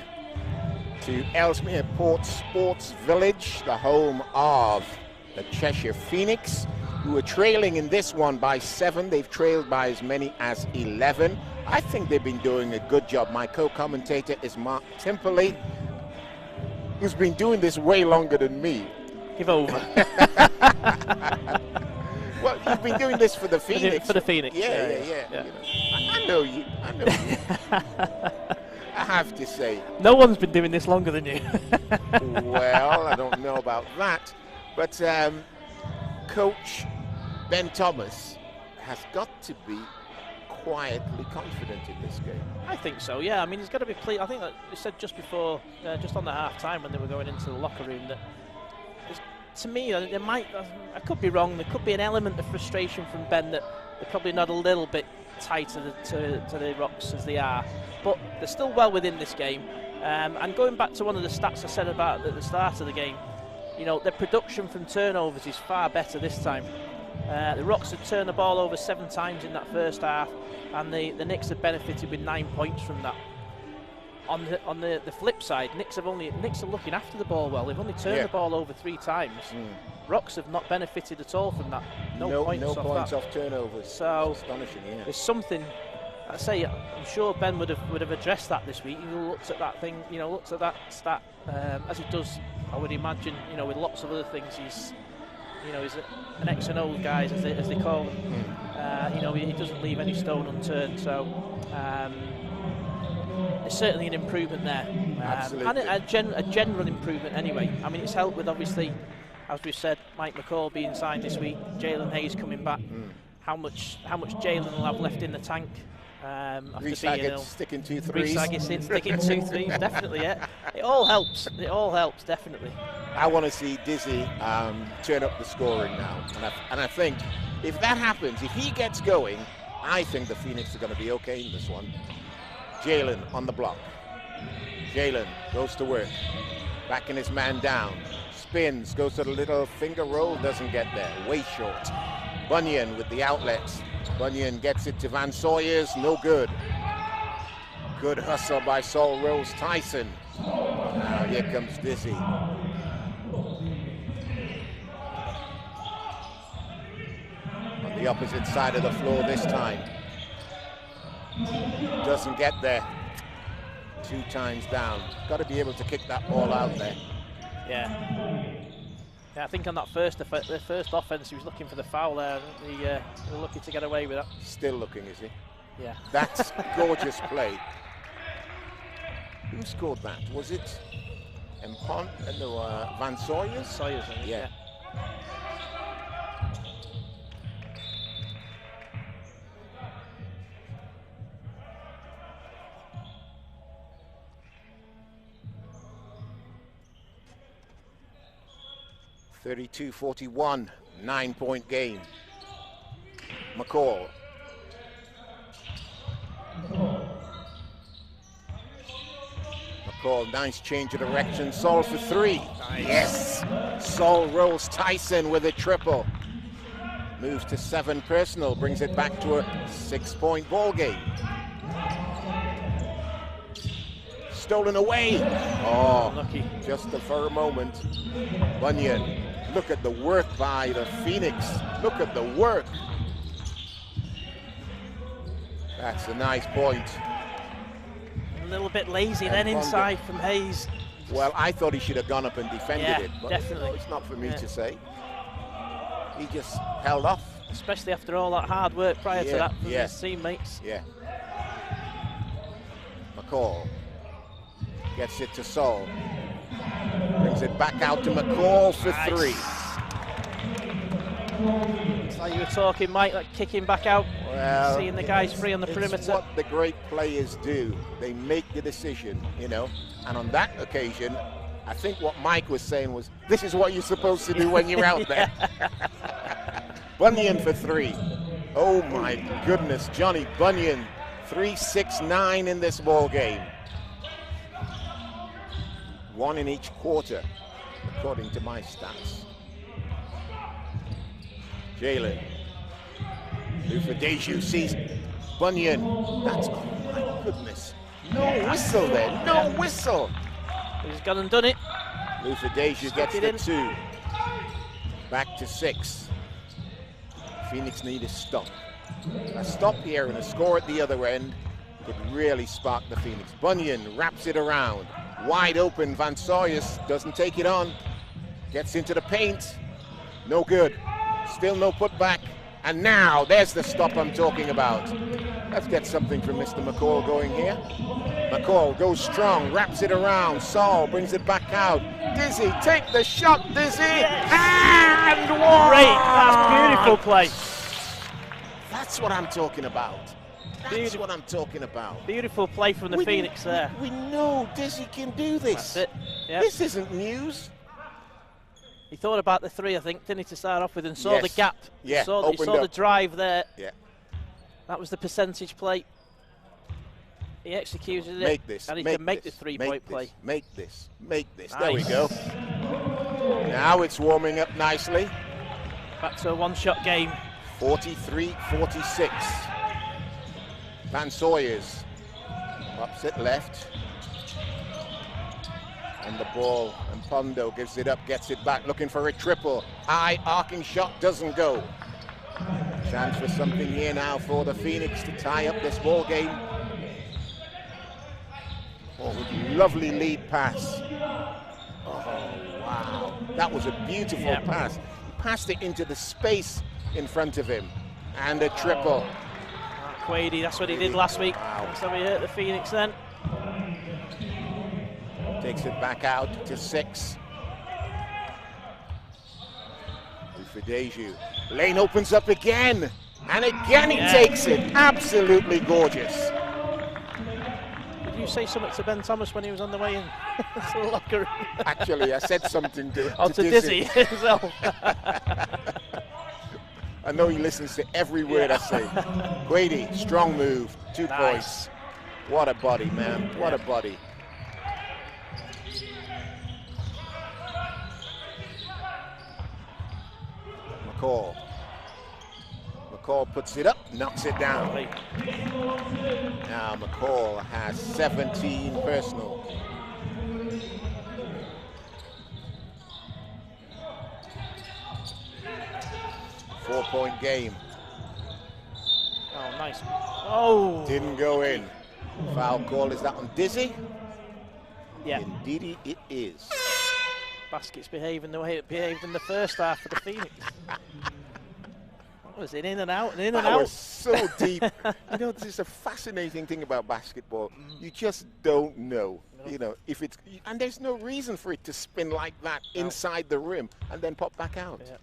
[SPEAKER 1] to Ellesmere Port Sports Village, the home of the Cheshire Phoenix, who are trailing in this one by 7. They've trailed by as many as 11. I think they've been doing a good job. My co-commentator is Mark Timperley, who's been doing this way longer than me.
[SPEAKER 2] Give over.
[SPEAKER 1] Well, you've been doing this for the Phoenix.
[SPEAKER 2] For the Phoenix.
[SPEAKER 1] Yeah. You know, I know you. I have to say.
[SPEAKER 2] No one's been doing this longer than you.
[SPEAKER 1] Well, I don't know about that. But Coach Ben Thomas has got to be quietly confident in this game.
[SPEAKER 2] I think so, yeah. I mean, he's got to be pleased. I think that he said just before, just on the half-time when they were going into the locker room, that to me, there might, I could be wrong, there could be an element of frustration from Ben that they're probably not a little bit tighter to the Rocks as they are. But they're still well within this game. And going back to one of the stats I said about at the start of the game, you know, their production from turnovers is far better this time. The Rocks had turned the ball over 7 times in that first half, and the Knicks have benefited with 9 points from that. On the flip side, Knicks are looking after the ball well. They've only turned the ball over 3 times. Rocks have not benefited at all from that. No points off turnovers. So
[SPEAKER 1] astonishing. Yeah.
[SPEAKER 2] There's something. I say, I'm sure Ben would have addressed that this week. He looked at that thing, you know, looked at that stat as he does. I would imagine, you know, with lots of other things, he's an X and O guys as they call them. You know, he doesn't leave any stone unturned. So there's certainly an improvement there, and a general improvement anyway. I mean, it's helped with, obviously, as we've said, Mike McCall being signed this week, Jalen Hayes coming back. How much Jalen will have left in the tank?
[SPEAKER 1] Reece Agate sticking 2 threes.
[SPEAKER 2] Reece Agate sticking 2 threes, definitely. Yeah, it all helps. It all helps, definitely.
[SPEAKER 1] I want to see Dizzy turn up the scoring now, and I think if that happens, if he gets going, I think the Phoenix are going to be okay in this one. Jalen on the block. Jalen goes to work, backing his man down, spins, goes to the little finger roll, doesn't get there, way short. Bunyan with the outlets. Bunyan gets it to Van Sawyers, no good. Good hustle by Saul Rolls-Tyson. Now here comes Dizzy. On the opposite side of the floor this time. Doesn't get there. 2 times down. Got to be able to kick that ball out there.
[SPEAKER 2] Yeah, I think on that the first offense, he was looking for the foul there. They were lucky to get away with that.
[SPEAKER 1] Still looking, is he?
[SPEAKER 2] Yeah.
[SPEAKER 1] That's gorgeous play. Who scored that? Was it Empont and Van Sawyers?
[SPEAKER 2] Sawyers, I think, yeah.
[SPEAKER 1] (32-41), 9-point game. McCall. McCall, nice change of direction. Saul for 3. Nice. Yes! Saul Rolls-Tyson with a triple. Moves to 7 personal, brings it back to a 6-point ball game. Stolen away. Oh,
[SPEAKER 2] lucky.
[SPEAKER 1] Just for a moment. Bunyan. Look at the work by the Phoenix. Look at the work. That's a nice point.
[SPEAKER 2] A little bit lazy then inside from Hayes.
[SPEAKER 1] Well, I thought he should have gone up and defended it, but
[SPEAKER 2] definitely.
[SPEAKER 1] It's not for me to say. He just held off.
[SPEAKER 2] Especially after all that hard work prior to that from his teammates.
[SPEAKER 1] Yeah. McCall gets it to Saul. Brings it back out to McCall for 3.
[SPEAKER 2] It's like you were talking, Mike, like kicking back out, seeing the guys free on the perimeter.
[SPEAKER 1] It's what the great players do. They make the decision, you know. And on that occasion, I think what Mike was saying was, this is what you're supposed to do when you're out there. Bunyan for 3. Oh my goodness, Johnny Bunyan, 3-6-9 in this ball game. 1 in each quarter, according to my stats. Jalen. Who for Deju sees Bunyan. That's My goodness. No whistle there. No whistle.
[SPEAKER 2] He's gone and done it.
[SPEAKER 1] Deja gets the 2. Back to 6. Phoenix need a stop. A stop here and a score at the other end could really spark the Phoenix. Bunyan wraps it around. Wide open, Van Sawyers doesn't take it on. Gets into the paint. No good. Still no putback. And now, there's the stop I'm talking about. Let's get something from Mr. McCall going here. McCall goes strong, wraps it around. Saul brings it back out. Dizzy, take the shot, Dizzy!
[SPEAKER 2] Yes.
[SPEAKER 1] And one!
[SPEAKER 2] Great, that's beautiful play.
[SPEAKER 1] That's what I'm talking about. That's what I'm talking about.
[SPEAKER 2] Beautiful play from the Phoenix there.
[SPEAKER 1] We know Dizzy can do this.
[SPEAKER 2] That's it. Yep.
[SPEAKER 1] This isn't news.
[SPEAKER 2] He thought about the 3, I think, didn't he, to start off with, and saw the gap.
[SPEAKER 1] Yeah,
[SPEAKER 2] he saw the drive there.
[SPEAKER 1] Yeah.
[SPEAKER 2] That was the percentage play. He executed it.
[SPEAKER 1] Make this.
[SPEAKER 2] And he can make the 3-point play.
[SPEAKER 1] Make this. Make this.
[SPEAKER 2] Nice.
[SPEAKER 1] There we go. Now it's warming up nicely.
[SPEAKER 2] Back to a one-shot game.
[SPEAKER 1] 43-46. Van Sawyers ups it left. And the ball, and Pondo gives it up, gets it back, looking for a triple. High arcing shot doesn't go. Chance for something here now for the Phoenix to tie up this ball game. Oh, lovely lead pass. Oh, wow. That was a beautiful pass. He passed it into the space in front of him. And a triple.
[SPEAKER 2] Quady, that's what he did last week.
[SPEAKER 1] Wow.
[SPEAKER 2] That's how he hurt the Phoenix then.
[SPEAKER 1] Takes it back out to 6. Deja. Lane opens up again. And again he takes it. Absolutely gorgeous.
[SPEAKER 2] Did you say something to Ben Thomas when he was on the way in to the locker room?
[SPEAKER 1] Actually, I said something to
[SPEAKER 2] Dizzy as well.
[SPEAKER 1] I know he listens to every word I say. Quady, strong move, 2 points. What a body, man. What a body. McCall puts it up, knocks it down. Now McCall has 17 personal. Four-point game.
[SPEAKER 2] Oh, nice. Oh!
[SPEAKER 1] Didn't go in. Foul call, is that on Dizzy?
[SPEAKER 2] Yeah.
[SPEAKER 1] Indeed it is.
[SPEAKER 2] Basket's behaving the way it behaved in the first half of the Phoenix. That was in and out, and in and out.
[SPEAKER 1] That was so deep. You know, this is a fascinating thing about basketball. You just don't know, you know, if it's, and there's no reason for it to spin like that inside the rim and then pop back out.
[SPEAKER 2] Yeah.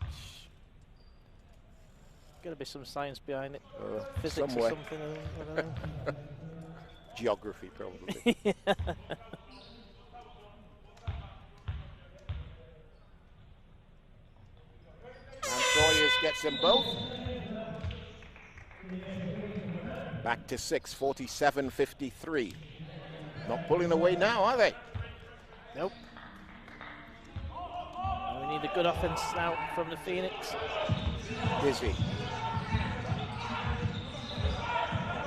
[SPEAKER 2] Got to be some science behind it. Physics
[SPEAKER 1] somewhere.
[SPEAKER 2] or something. I don't know.
[SPEAKER 1] Geography, probably. And Sawyers gets them both. Back to 6, 47-53. Not pulling away now, are they?
[SPEAKER 2] Nope. We need a good offense now from the Phoenix.
[SPEAKER 1] Dizzy.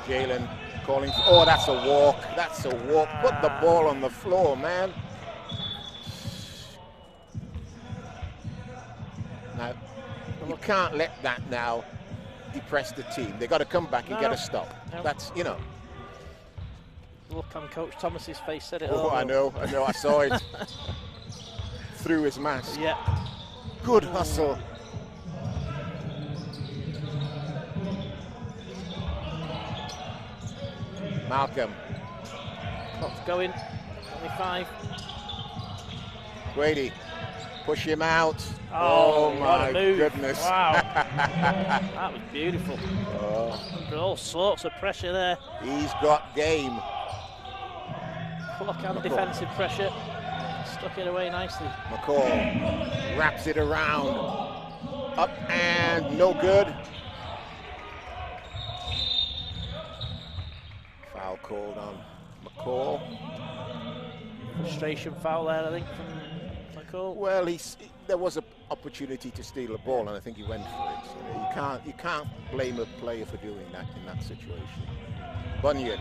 [SPEAKER 1] Jalen calling. Oh, that's a walk. That's a walk. Put the ball on the floor, man. Now, you can't let that now depress the team. They got to come back and get a stop.
[SPEAKER 2] No.
[SPEAKER 1] That's, you know.
[SPEAKER 2] Look on Coach Thomas's face said it all.
[SPEAKER 1] Oh, I know. I saw it. Through his mask.
[SPEAKER 2] Yeah.
[SPEAKER 1] Good hustle. Malcolm.
[SPEAKER 2] Clock's going. 25.
[SPEAKER 1] Quady. Push him out.
[SPEAKER 2] Oh
[SPEAKER 1] my goodness.
[SPEAKER 2] Wow. That was beautiful. Under all sorts of pressure there.
[SPEAKER 1] He's got game.
[SPEAKER 2] Clock and defensive pressure. Stuck it away nicely.
[SPEAKER 1] McCall wraps it around. Up and no good. Foul called on McCall.
[SPEAKER 2] Frustration foul there, I think, from McCall.
[SPEAKER 1] Well, there was an opportunity to steal the ball, and I think he went for it. So you can't blame a player for doing that in that situation. Bunyan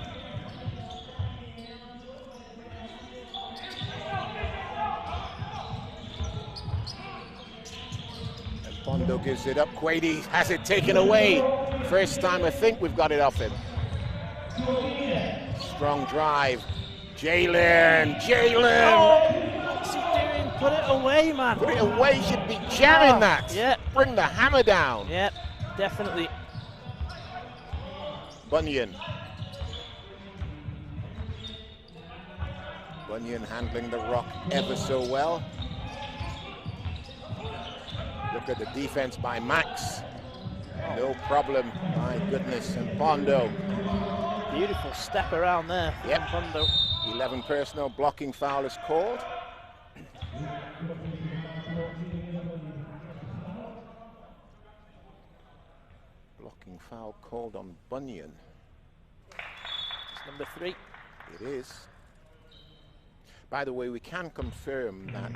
[SPEAKER 1] Pondo gives it up. Quady has it taken away. First time I think we've got it off him. Strong drive. Jalen!
[SPEAKER 2] Oh, what's he doing? Put it away, man.
[SPEAKER 1] Put it away, should be jamming that.
[SPEAKER 2] Yeah.
[SPEAKER 1] Bring the hammer down.
[SPEAKER 2] Yeah, definitely.
[SPEAKER 1] Bunyan. Bunyan handling the rock ever so well. Look at the defense by Max. No problem, my goodness. And Pondo.
[SPEAKER 2] Beautiful step around there.
[SPEAKER 1] Yep.
[SPEAKER 2] Pondo.
[SPEAKER 1] 11 personal blocking foul is called. Blocking foul called on Bunyan.
[SPEAKER 2] It's number 3.
[SPEAKER 1] It is. By the way, we can confirm that,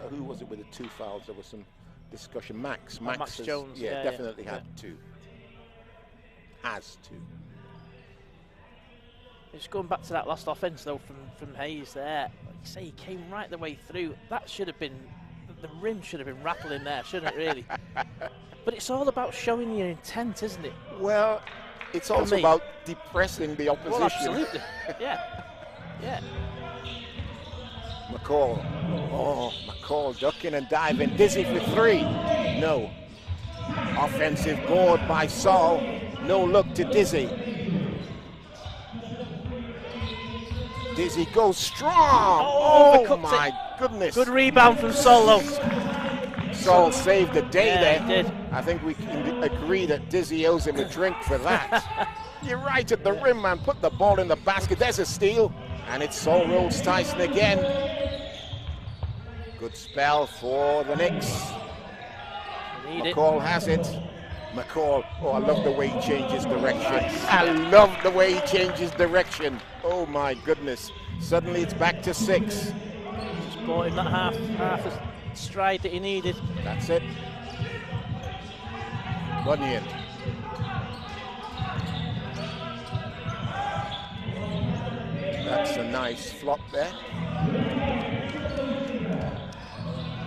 [SPEAKER 1] who was it with the 2 fouls? There was some discussion. Max
[SPEAKER 2] Max Jones.
[SPEAKER 1] Yeah, definitely had 2. Has 2.
[SPEAKER 2] Just going back to that last offense though from Hayes there, like you say, he came right the way through. That should have been, the rim should have been rattling there, shouldn't it really? But it's all about showing your intent, isn't it?
[SPEAKER 1] Well, it's also about depressing the opposition.
[SPEAKER 2] Well, absolutely. Yeah. Yeah.
[SPEAKER 1] McCall. Oh, McCall ducking and diving. Dizzy for 3. No. Offensive board by Saul. No look to Dizzy. Dizzy goes strong. Oh my goodness.
[SPEAKER 2] Good rebound from Solo.
[SPEAKER 1] Saul saved the day there.
[SPEAKER 2] He did.
[SPEAKER 1] I think we can agree that Dizzy owes him a drink for that. You're right at the rim, man. Put the ball in the basket. There's a steal. And it's Saul Rolls-Tyson again. Good spell for the Knicks. McCall has it. McCall, oh, I love the way he changes direction. Nice. I love the way he changes direction. Oh my goodness. Suddenly it's back to 6.
[SPEAKER 2] Just bought him that half a stride that he needed.
[SPEAKER 1] That's it. Bunyan. That's a nice flop there.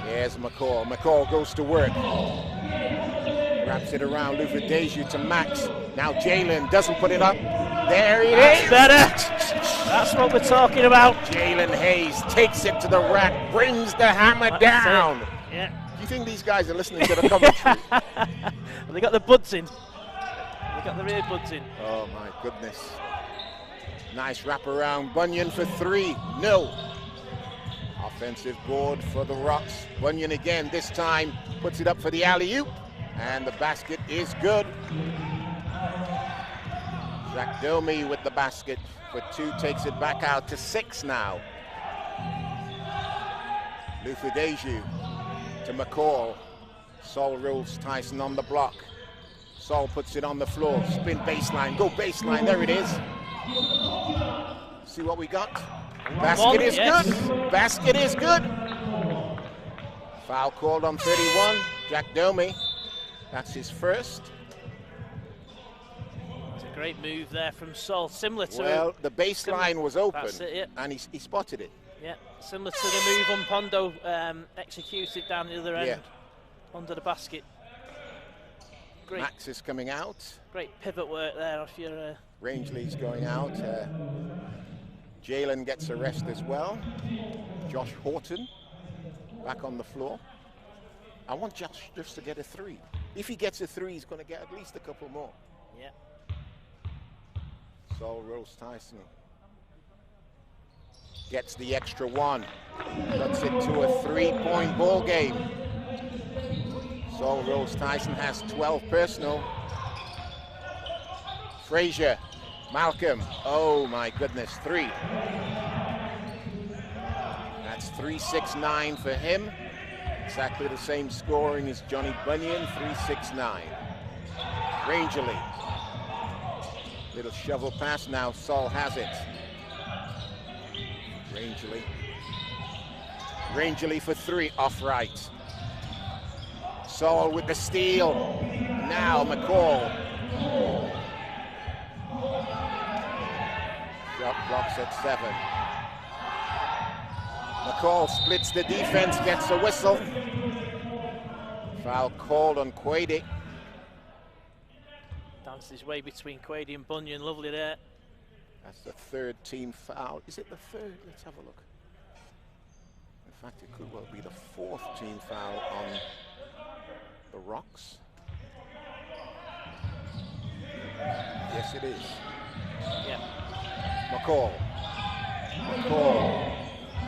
[SPEAKER 1] Here's McCall. McCall goes to work. Wraps it around Lufideju to Max. Now Jalen doesn't put it up. There it is.
[SPEAKER 2] Better. That's what we're talking about.
[SPEAKER 1] Jalen Hayes takes it to the rack, brings the hammer down.
[SPEAKER 2] Yeah.
[SPEAKER 1] Do you think these guys are listening to the commentary?
[SPEAKER 2] Well, they got the buds in. They got the rear buds in.
[SPEAKER 1] Oh my goodness. Nice wraparound. Bunyan for 3. No. Offensive board for the Rocks. Bunyan again, this time puts it up for the alley-oop. And the basket is good. Zach Domi with the basket for 2, takes it back out to 6 now. Lufideju to McCall. Saul Rolls-Tyson on the block. Saul puts it on the floor. Spin baseline, go baseline, there it is. See what we got? Basket is good. Basket is good. Foul called on 31. Jack Domi. That's his first.
[SPEAKER 2] It's a great move there from Saul, similar to...
[SPEAKER 1] Well, the baseline was open,
[SPEAKER 2] that's it, yeah.
[SPEAKER 1] and he spotted it.
[SPEAKER 2] Yeah, similar to the move on Pondo executed down the other end, under the basket. Great.
[SPEAKER 1] Max is coming out.
[SPEAKER 2] Great pivot work there off your...
[SPEAKER 1] Rangeley's going out. Jalen gets a rest as well. Josh Horton back on the floor. I want Josh just to get a 3. If he gets a 3, he's going to get at least a couple more.
[SPEAKER 2] Yeah.
[SPEAKER 1] Saul Rolls-Tyson gets the extra 1. Cuts it to a 3-point ball game. Saul Rolls-Tyson has 12 personal. Frazier, Malcolm, oh my goodness, 3. That's 3-6-9 for him. Exactly the same scoring as Johnny Bunyan, 3-6-9. Rangeley. Little shovel pass now, Saul has it. Rangeley for 3, off right. Saul with the steal. Now McCall. Shot blocks at 7. McCall splits the defense, gets a whistle. Foul called on Quade.
[SPEAKER 2] Danced his way between Quade and Bunyan, lovely there.
[SPEAKER 1] That's the third team foul. Is it the third? Let's have a look. In fact, it could well be the fourth team foul on the Rocks. Yes, it is.
[SPEAKER 2] Yeah.
[SPEAKER 1] McCall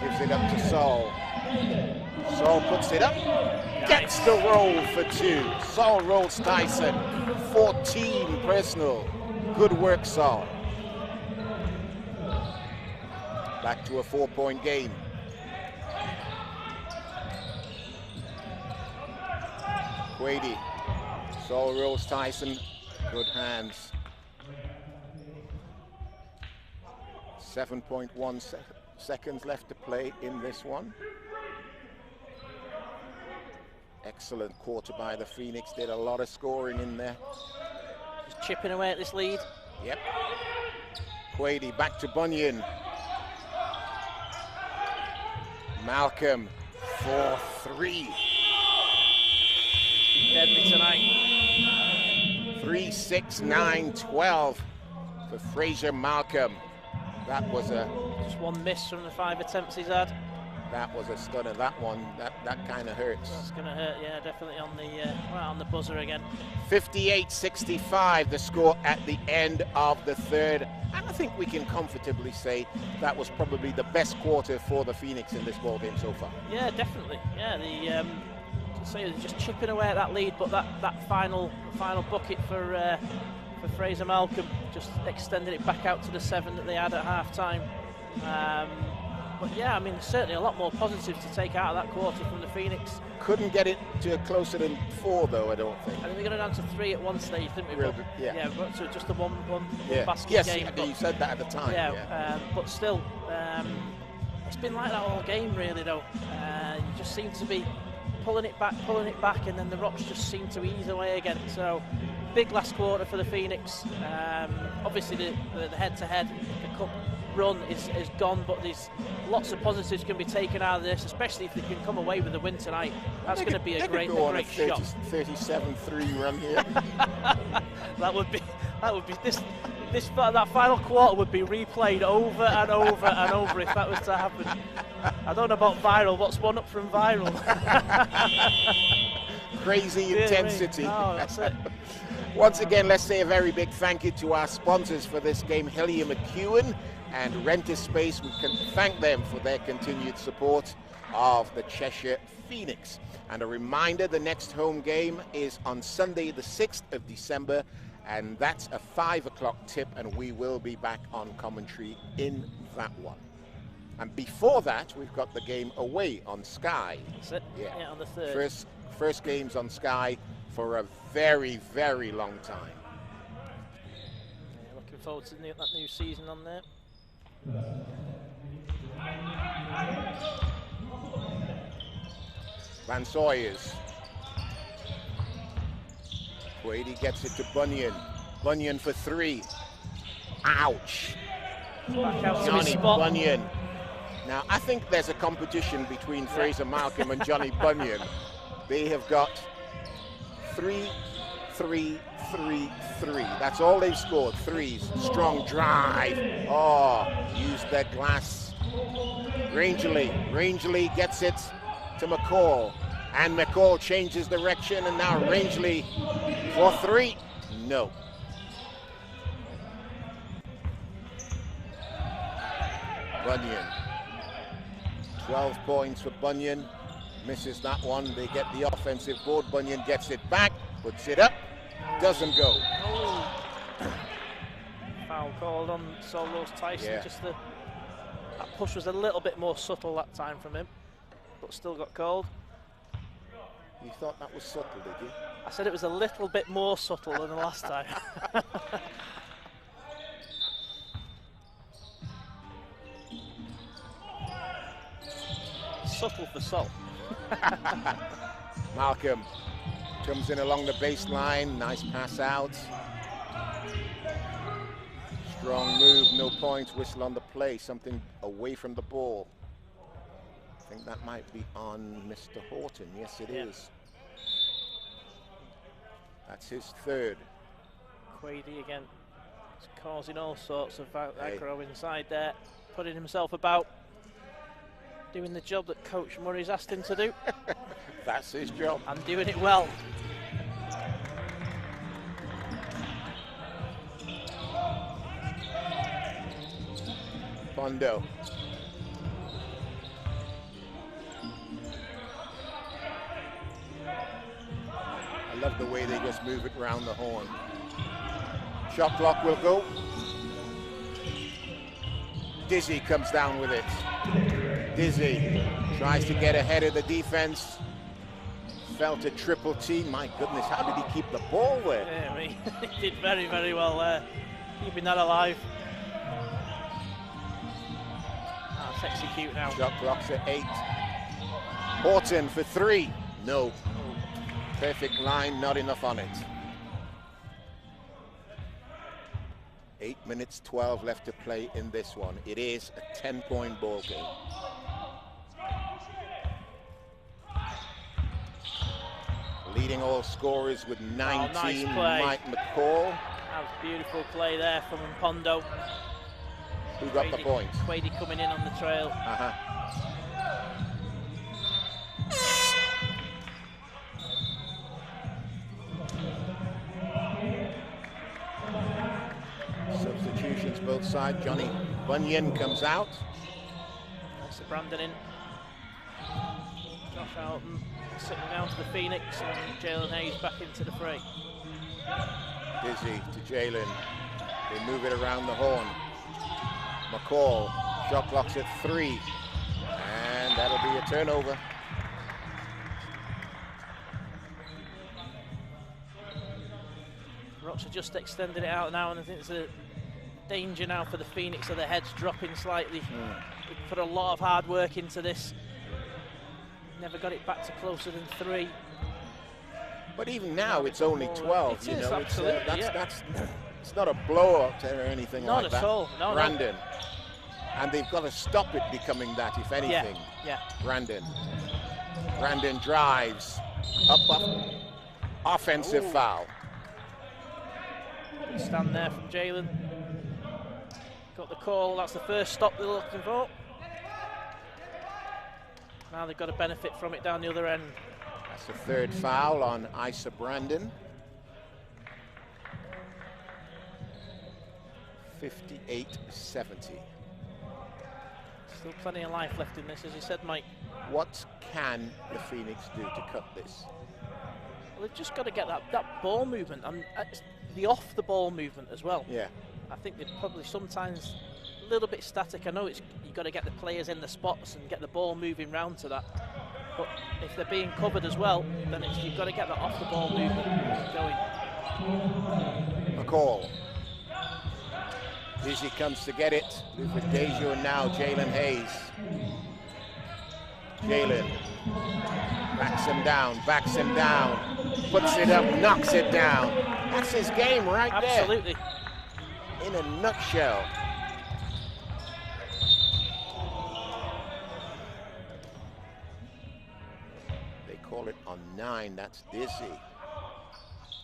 [SPEAKER 1] gives it up to Sol. Sol puts it up, gets the roll for 2. Sol Rolls-Tyson, 14 personal. Good work, Sol. Back to a 4-point game. Quade, Sol Rolls-Tyson, good hands. 7.1 seconds left to play in this one. Excellent quarter by the Phoenix, did a lot of scoring in there.
[SPEAKER 2] Just chipping away at this lead.
[SPEAKER 1] Yep. Quade back to Bunyan. Malcolm for 3.
[SPEAKER 2] Deadly tonight.
[SPEAKER 1] 3, 6, 9, 12 for Fraser Malcolm. That was
[SPEAKER 2] just one miss from the 5 attempts he's had.
[SPEAKER 1] That was a stunner. That one, that kind of hurts.
[SPEAKER 2] That's going to hurt, yeah, definitely on the right on the buzzer again.
[SPEAKER 1] 58-65, the score at the end of the third. And I think we can comfortably say that was probably the best quarter for the Phoenix in this ball game so far.
[SPEAKER 2] Yeah, definitely. Yeah, they're just chipping away at that lead, but that final bucket for Fraser Malcolm just extended it back out to the 7 that they had at half-time. But yeah, I mean, certainly a lot more positives to take out of that quarter from the Phoenix.
[SPEAKER 1] Couldn't get it to closer than 4, though, I don't think.
[SPEAKER 2] I think we got it down to 3 at one stage, didn't we?
[SPEAKER 1] Really, yeah.
[SPEAKER 2] Yeah, but so just the one basket
[SPEAKER 1] yes,
[SPEAKER 2] game.
[SPEAKER 1] Yes, you said that at the time.
[SPEAKER 2] Yeah, but still, it's been like that all game, really, though. You just seem to be pulling it back, and then the Rocks just seem to ease away again. So, big last quarter for the Phoenix. Obviously, the head-to-head, the cup run is gone, but there's lots of positives can be taken out of this, especially if they can come away with a win tonight. That's going to be a great shot.
[SPEAKER 1] 37-3 run here.
[SPEAKER 2] that would be that final quarter would be replayed over and over and over if that was to happen. I don't know about viral. What's one up from viral?
[SPEAKER 1] Crazy intensity.
[SPEAKER 2] Oh, that's it.
[SPEAKER 1] Once again, let's say a very big thank you to our sponsors for this game, Hillier McEwen and Renter Space. We can thank them for their continued support of the Cheshire Phoenix. And a reminder, the next home game is on Sunday the 6th of December, and that's a 5 o'clock tip, and we will be back on commentary in that one. And before that, we've got the game away on Sky.
[SPEAKER 2] That's it. Yeah, on the 3rd.
[SPEAKER 1] First games on Sky for a very, very long time.
[SPEAKER 2] Yeah, looking forward to that new season on there.
[SPEAKER 1] Van Sawyers. Quade gets it to Bunyan. Bunyan for 3. Ouch.
[SPEAKER 2] Back out
[SPEAKER 1] Johnny
[SPEAKER 2] to his spot.
[SPEAKER 1] Bunyan. Now, I think there's a competition between Fraser Malcolm and Johnny Bunyan. They have got 3, 3, 3, 3. That's all they've scored. 3s. Strong drive. Oh, used their glass. Rangeley gets it to McCall. And McCall changes direction, and now Rangeley for 3. No. Bunyan. 12 points for Bunyan. Misses that one. They get the offensive board. Bunyan gets it back, puts it up, doesn't go.
[SPEAKER 2] Oh. Foul called on Sol Rolls-Tyson.
[SPEAKER 1] Yeah.
[SPEAKER 2] Just that push was a little bit more subtle that time from him, but still got called.
[SPEAKER 1] You thought that was subtle, did you?
[SPEAKER 2] I said it was a little bit more subtle than the last time. Subtle for Sol.
[SPEAKER 1] Malcolm comes in along the baseline. Nice pass out. Strong move, no points. Whistle on the play. Something away from the ball. I think that might be on Mr. Horton. Yes, it is. That's his third.
[SPEAKER 2] Quady again. He's causing all sorts of aggro inside there, putting himself about, doing the job that Coach Murray's asked him to do.
[SPEAKER 1] That's his job.
[SPEAKER 2] And doing it well.
[SPEAKER 1] Pondo. I love the way they just move it round the horn. Shot clock will go. Dizzy comes down with it. Dizzy tries to get ahead of the defense. Felt a triple T. My goodness, how did he keep the ball there?
[SPEAKER 2] Yeah, I mean, he did very, very well there, keeping that alive. Let's execute now.
[SPEAKER 1] Shot clock's at 8. Horton for 3. No. Perfect line, not enough on it. 8 minutes 12 left to play in this one. It is a 10-point ball game. Leading all scorers with 19,
[SPEAKER 2] nice play.
[SPEAKER 1] Mike McCall.
[SPEAKER 2] That was beautiful play there from Pondo.
[SPEAKER 1] Who got the points?
[SPEAKER 2] Quady coming in on the trail.
[SPEAKER 1] Substitutions both sides. Johnny Bunyan comes out.
[SPEAKER 2] That's the Brandon in. Josh Alton sitting down to the Phoenix, and Jalen Hayes back into the fray.
[SPEAKER 1] Dizzy to Jalen. They move it around the horn. McCall, shot clock's at 3. And that'll be a turnover.
[SPEAKER 2] Rocks are just extended it out now, and I think there's a danger now for the Phoenix of the heads dropping slightly. We put a lot of hard work into this. Never got it back to closer than 3.
[SPEAKER 1] But even now, it's only 12.
[SPEAKER 2] It is, absolutely,
[SPEAKER 1] it's not a blowout or anything like that.
[SPEAKER 2] Not at all. No,
[SPEAKER 1] Brandon. And they've got to stop it becoming that, if anything.
[SPEAKER 2] Yeah.
[SPEAKER 1] Brandon drives. Up. Offensive foul.
[SPEAKER 2] Good stand there from Jalen. Got the call. That's the first stop they're looking for. Now they've got to benefit from it down the other end.
[SPEAKER 1] That's the third foul on Isa Brandon. 58-70.
[SPEAKER 2] Still plenty of life left in this, as you said, Mike.
[SPEAKER 1] What can the Phoenix do to cut this?
[SPEAKER 2] Well, they've just got to get that ball movement and the off-the-ball movement as well.
[SPEAKER 1] Yeah.
[SPEAKER 2] I think they're probably sometimes a little bit static. I know you've got to get the players in the spots and get the ball moving round to that. But if they're being covered as well, then you've got to get that off-the-ball movement going.
[SPEAKER 1] McCall. Dizzy comes to get it. With Deja now, Jalen Hayes. Jalen backs him down, puts it up, knocks it down. That's his game right there.
[SPEAKER 2] Absolutely.
[SPEAKER 1] In a nutshell. They call it on 9, that's Dizzy.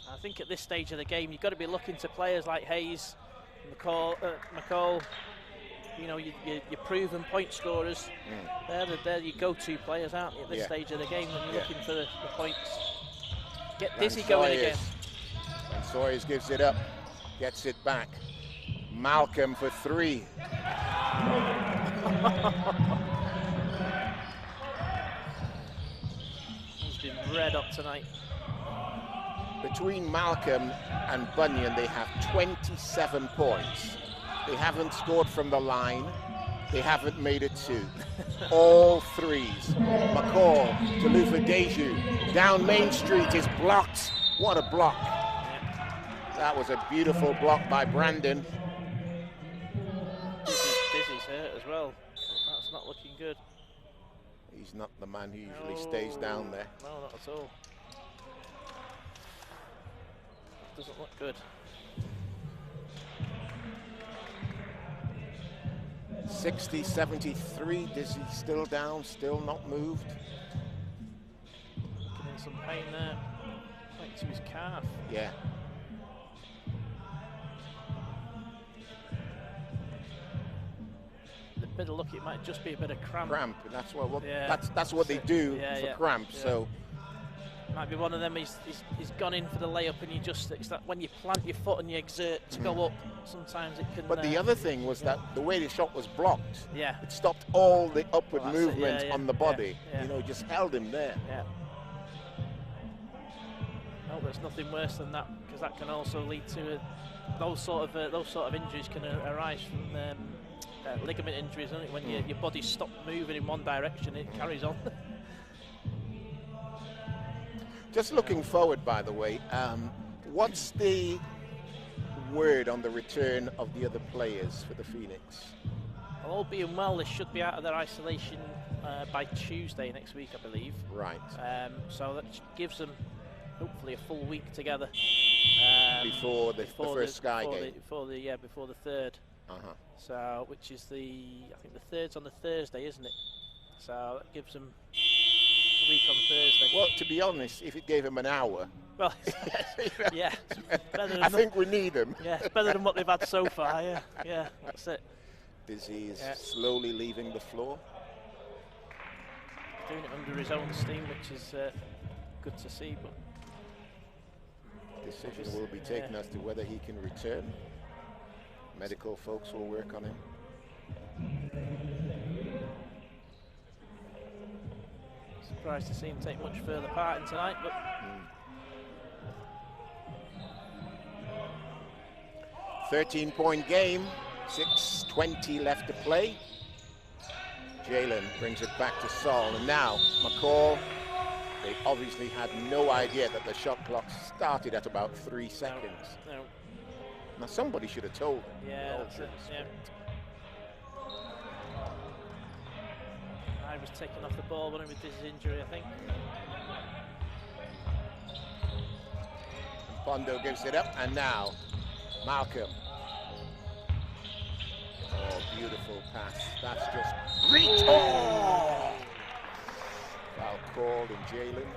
[SPEAKER 2] I think at this stage of the game, you've got to be looking to players like Hayes, McCall, you know, your proven point scorers. They're your go-to players, aren't you, at this stage of the game when you're looking for the points. Get Dizzy going again.
[SPEAKER 1] And Sawyers gives it up, gets it back. Malcolm for 3.
[SPEAKER 2] He's been red up tonight.
[SPEAKER 1] Between Malcolm and Bunyan, they have 27 points. They haven't scored from the line. They haven't made it 2. All threes. McCall to Lufa-Deju. Down Main Street is blocked. What a block. That was a beautiful block by Brandon.
[SPEAKER 2] Dizzy's hurt as well. That's not looking good.
[SPEAKER 1] He's not the man who usually stays down there.
[SPEAKER 2] No, not at all. Doesn't look good.
[SPEAKER 1] 60-73, Dizzy still down, still not moved.
[SPEAKER 2] Getting some pain there. Quite to his calf.
[SPEAKER 1] Yeah.
[SPEAKER 2] A bit of luck, it might just be a bit of cramp.
[SPEAKER 1] Cramp. That's what.
[SPEAKER 2] Yeah,
[SPEAKER 1] that's what they do for cramp.
[SPEAKER 2] Yeah.
[SPEAKER 1] So.
[SPEAKER 2] Might be one of them. He's gone in for the layup, and you just, it's that when you plant your foot and you exert to go up, sometimes it can.
[SPEAKER 1] But the other thing was that the way the shot was blocked,
[SPEAKER 2] it
[SPEAKER 1] stopped all the upward movement on the body.
[SPEAKER 2] Yeah.
[SPEAKER 1] You know, just held him there.
[SPEAKER 2] Yeah. No, there's nothing worse than that, because that can also lead to those sort of injuries can arise from ligament injuries, isn't it? When your body stops moving in one direction, it carries on.
[SPEAKER 1] Just looking forward, by the way, what's the word on the return of the other players for the Phoenix?
[SPEAKER 2] Well, all being well, they should be out of their isolation by Tuesday next week, I believe.
[SPEAKER 1] Right.
[SPEAKER 2] So that gives them hopefully a full week together
[SPEAKER 1] before the first Sky game.
[SPEAKER 2] Before the third. So, which is I think the third's on the Thursday, isn't it? So that gives them a week on Thursday.
[SPEAKER 1] Well, to be honest, if it gave them an hour,
[SPEAKER 2] well, yeah, better than
[SPEAKER 1] I think we need them.
[SPEAKER 2] Yeah, it's better than what they've had so far. Yeah, that's it.
[SPEAKER 1] Dizzy is slowly leaving the floor.
[SPEAKER 2] Doing it under his own steam, which is good to see. But
[SPEAKER 1] decision will be taken as to whether he can return. Medical folks will work on him.
[SPEAKER 2] Surprised to see him take much further part in tonight, but
[SPEAKER 1] 13-point game, 6:20 left to play. Jalen brings it back to Sol, and now McCall. They obviously had no idea that the shot clock started at about 3 seconds.
[SPEAKER 2] No.
[SPEAKER 1] Now somebody should have told them.
[SPEAKER 2] Yeah, that's it. Yeah. I was taken off the ball when with his injury, I think.
[SPEAKER 1] And Pondo gives it up, and now Malcolm. Oh, beautiful pass. That's just reach. Oh! Foul called in Jalen.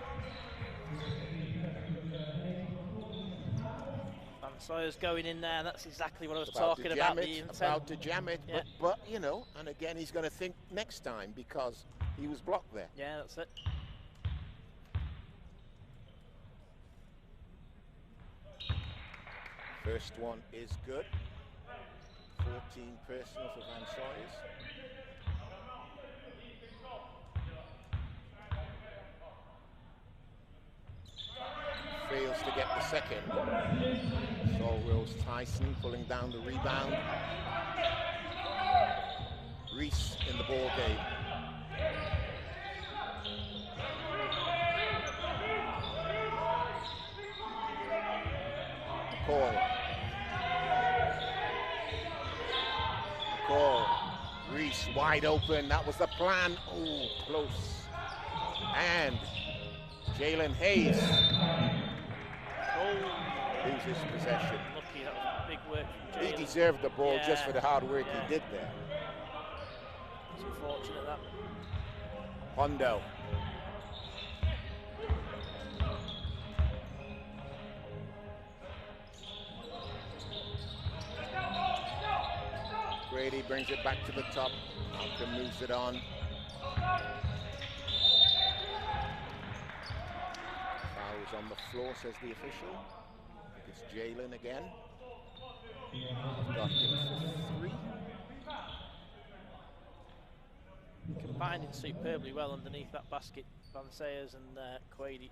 [SPEAKER 2] Van Sawyer's going in there. That's exactly what I was talking about.
[SPEAKER 1] About to jam it, but you know, and again he's going to think next time because he was blocked there.
[SPEAKER 2] Yeah, that's it.
[SPEAKER 1] First one is good. 14 personal for Van Sawyers. Fails to get the second. So Rolls-Tyson pulling down the rebound. Reese in the ball game. McCall. Reese wide open. That was the plan. Oh, close. And Jalen Hayes loses possession.
[SPEAKER 2] Lucky, that was big work from Jalen.
[SPEAKER 1] He deserved the ball just for the hard work he did there.
[SPEAKER 2] It's unfortunate that.
[SPEAKER 1] Pondo. Grady brings it back to the top. Malcolm moves it on. Foul's on the floor, says the official. I think it's Jalen again. Got him for 3.
[SPEAKER 2] Combining superbly well underneath that basket, Van Sayers and Quady.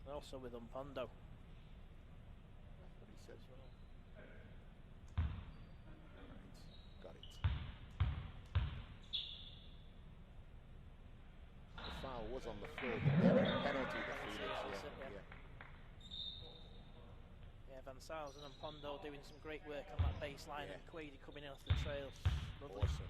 [SPEAKER 2] And also with Pondo.
[SPEAKER 1] Was on the floor, but there was a penalty to Phoenix.
[SPEAKER 2] Yeah, Van Sayers and Pondo doing some great work on that baseline, and Quady coming in off the trail. Lovely.
[SPEAKER 1] Awesome.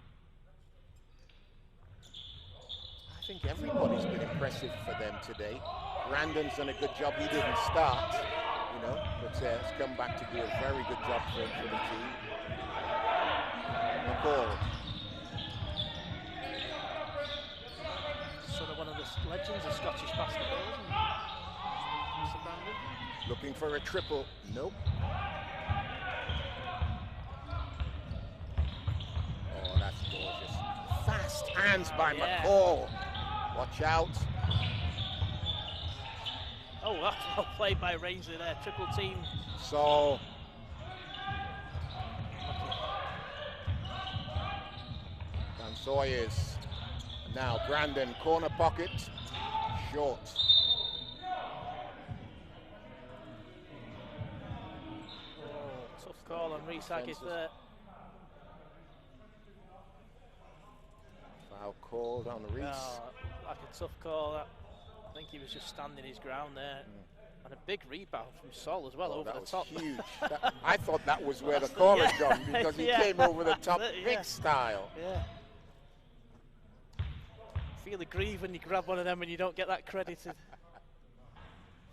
[SPEAKER 1] I think everybody's been impressive for them today. Brandon's done a good job. He didn't start, you know, but has come back to do a very good job for the team. McCall.
[SPEAKER 2] Sort of one of the legends of Scottish basketball, isn't he?
[SPEAKER 1] Looking for a triple. Nope. Oh, that's gorgeous. Fast hands by McCall. Watch out.
[SPEAKER 2] Oh, that's well played by Rangeley there. Triple team.
[SPEAKER 1] So Van Sawyers. Now Brandon, corner pocket. Short.
[SPEAKER 2] Oh, tough call on Reese Haggis there.
[SPEAKER 1] Foul called on Reese.
[SPEAKER 2] Oh, like a tough call. I think he was just standing his ground there. And a big rebound from Sol as well, over the top.
[SPEAKER 1] That was huge. I thought that was where the call had gone, because he came over the top big style.
[SPEAKER 2] Yeah. Feel aggrieved when you grab one of them and you don't get that credited.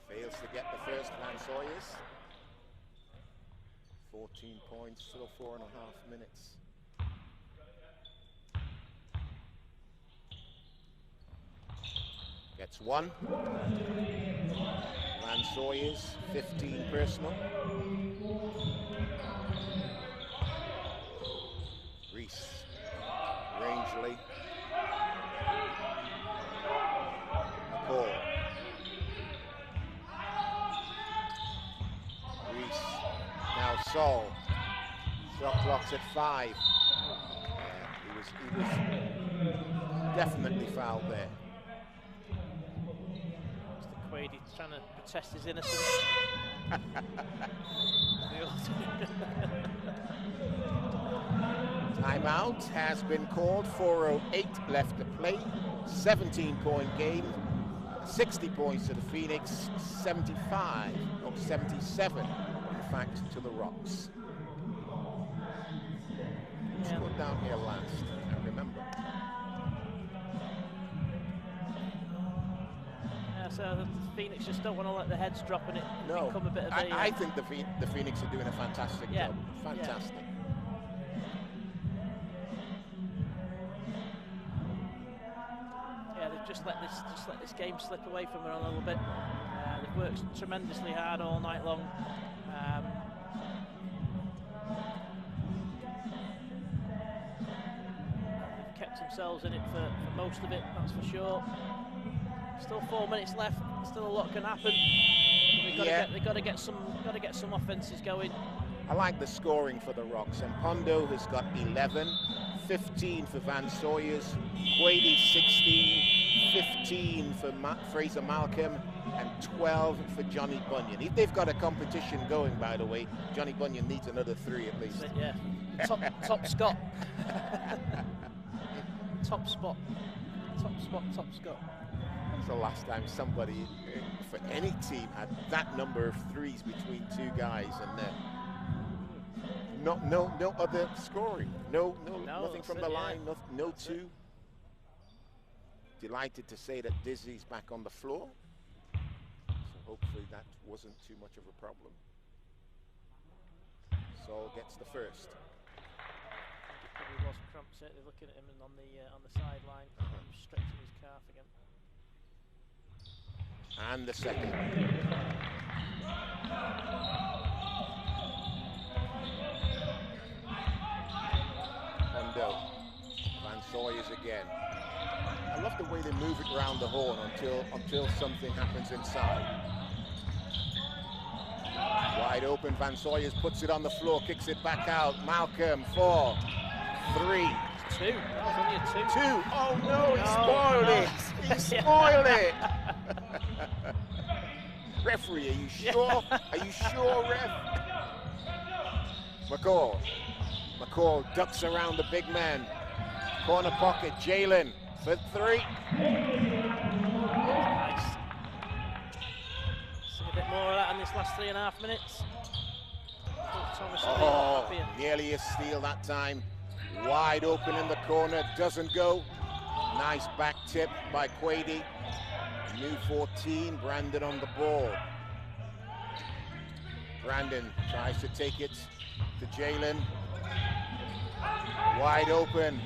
[SPEAKER 1] Fails to get the first, Van Sawyers. 14 points, still 4.5 minutes. Gets one. Van Sawyers, 15 personal. Reese, Rangeley. McCall. Reese, now Sol. Shot clock's at 5. He was definitely fouled there.
[SPEAKER 2] Quady trying to protest his innocence.
[SPEAKER 1] Timeout has been called. 4:08 left to play. 17-point game. 60 points to the Phoenix. 75 or 77, in fact, to the Rocks. Who scored down here last? I remember.
[SPEAKER 2] So the Phoenix just don't want to let the heads drop and it become a bit of a...
[SPEAKER 1] I think the Phoenix are doing a fantastic job. Fantastic.
[SPEAKER 2] Yeah, they've just let this game slip away from them a little bit. They've worked tremendously hard all night long. They've kept themselves in it for most of it, that's for sure. Still 4 minutes left. Still a lot can happen. They've got to get some offenses going.
[SPEAKER 1] I like the scoring for the Rocks. And Pondo has got 11, 15 for Van Sawyers, Quady 16, 15 for Fraser Malcolm, and 12 for Johnny Bunyan. They've got a competition going, by the way. Johnny Bunyan needs another 3 at least.
[SPEAKER 2] Yeah. Top Scott. Top spot. Top Scott.
[SPEAKER 1] That's the last time somebody for any team had that number of 3s between 2 guys, and no other scoring, nothing from the line, no 2. Delighted to say that Dizzy's back on the floor, so hopefully that wasn't too much of a problem. Sol gets the first.
[SPEAKER 2] He probably was cramped, certainly looking at him and on the sideline, stretching his calf again.
[SPEAKER 1] And the second. Pondo. Van Sawyers again. I love the way they move it around the horn until something happens inside. Wide open, Van Sawyers puts it on the floor, kicks it back out. Malcolm, 4, 3.
[SPEAKER 2] 2. That was only a 2.
[SPEAKER 1] 2. Oh no, he spoiled it. He spoiled it. Referee, are you sure? Are you sure, ref? McCall ducks around the big man. Corner pocket, Jalen for 3.
[SPEAKER 2] Nice. See a bit more of that in this last 3.5 minutes.
[SPEAKER 1] Nearly a steal that time. Wide open in the corner, doesn't go. Nice back tip by Quady. New 14, Brandon on the ball. Brandon tries to take it to Jalen. Wide open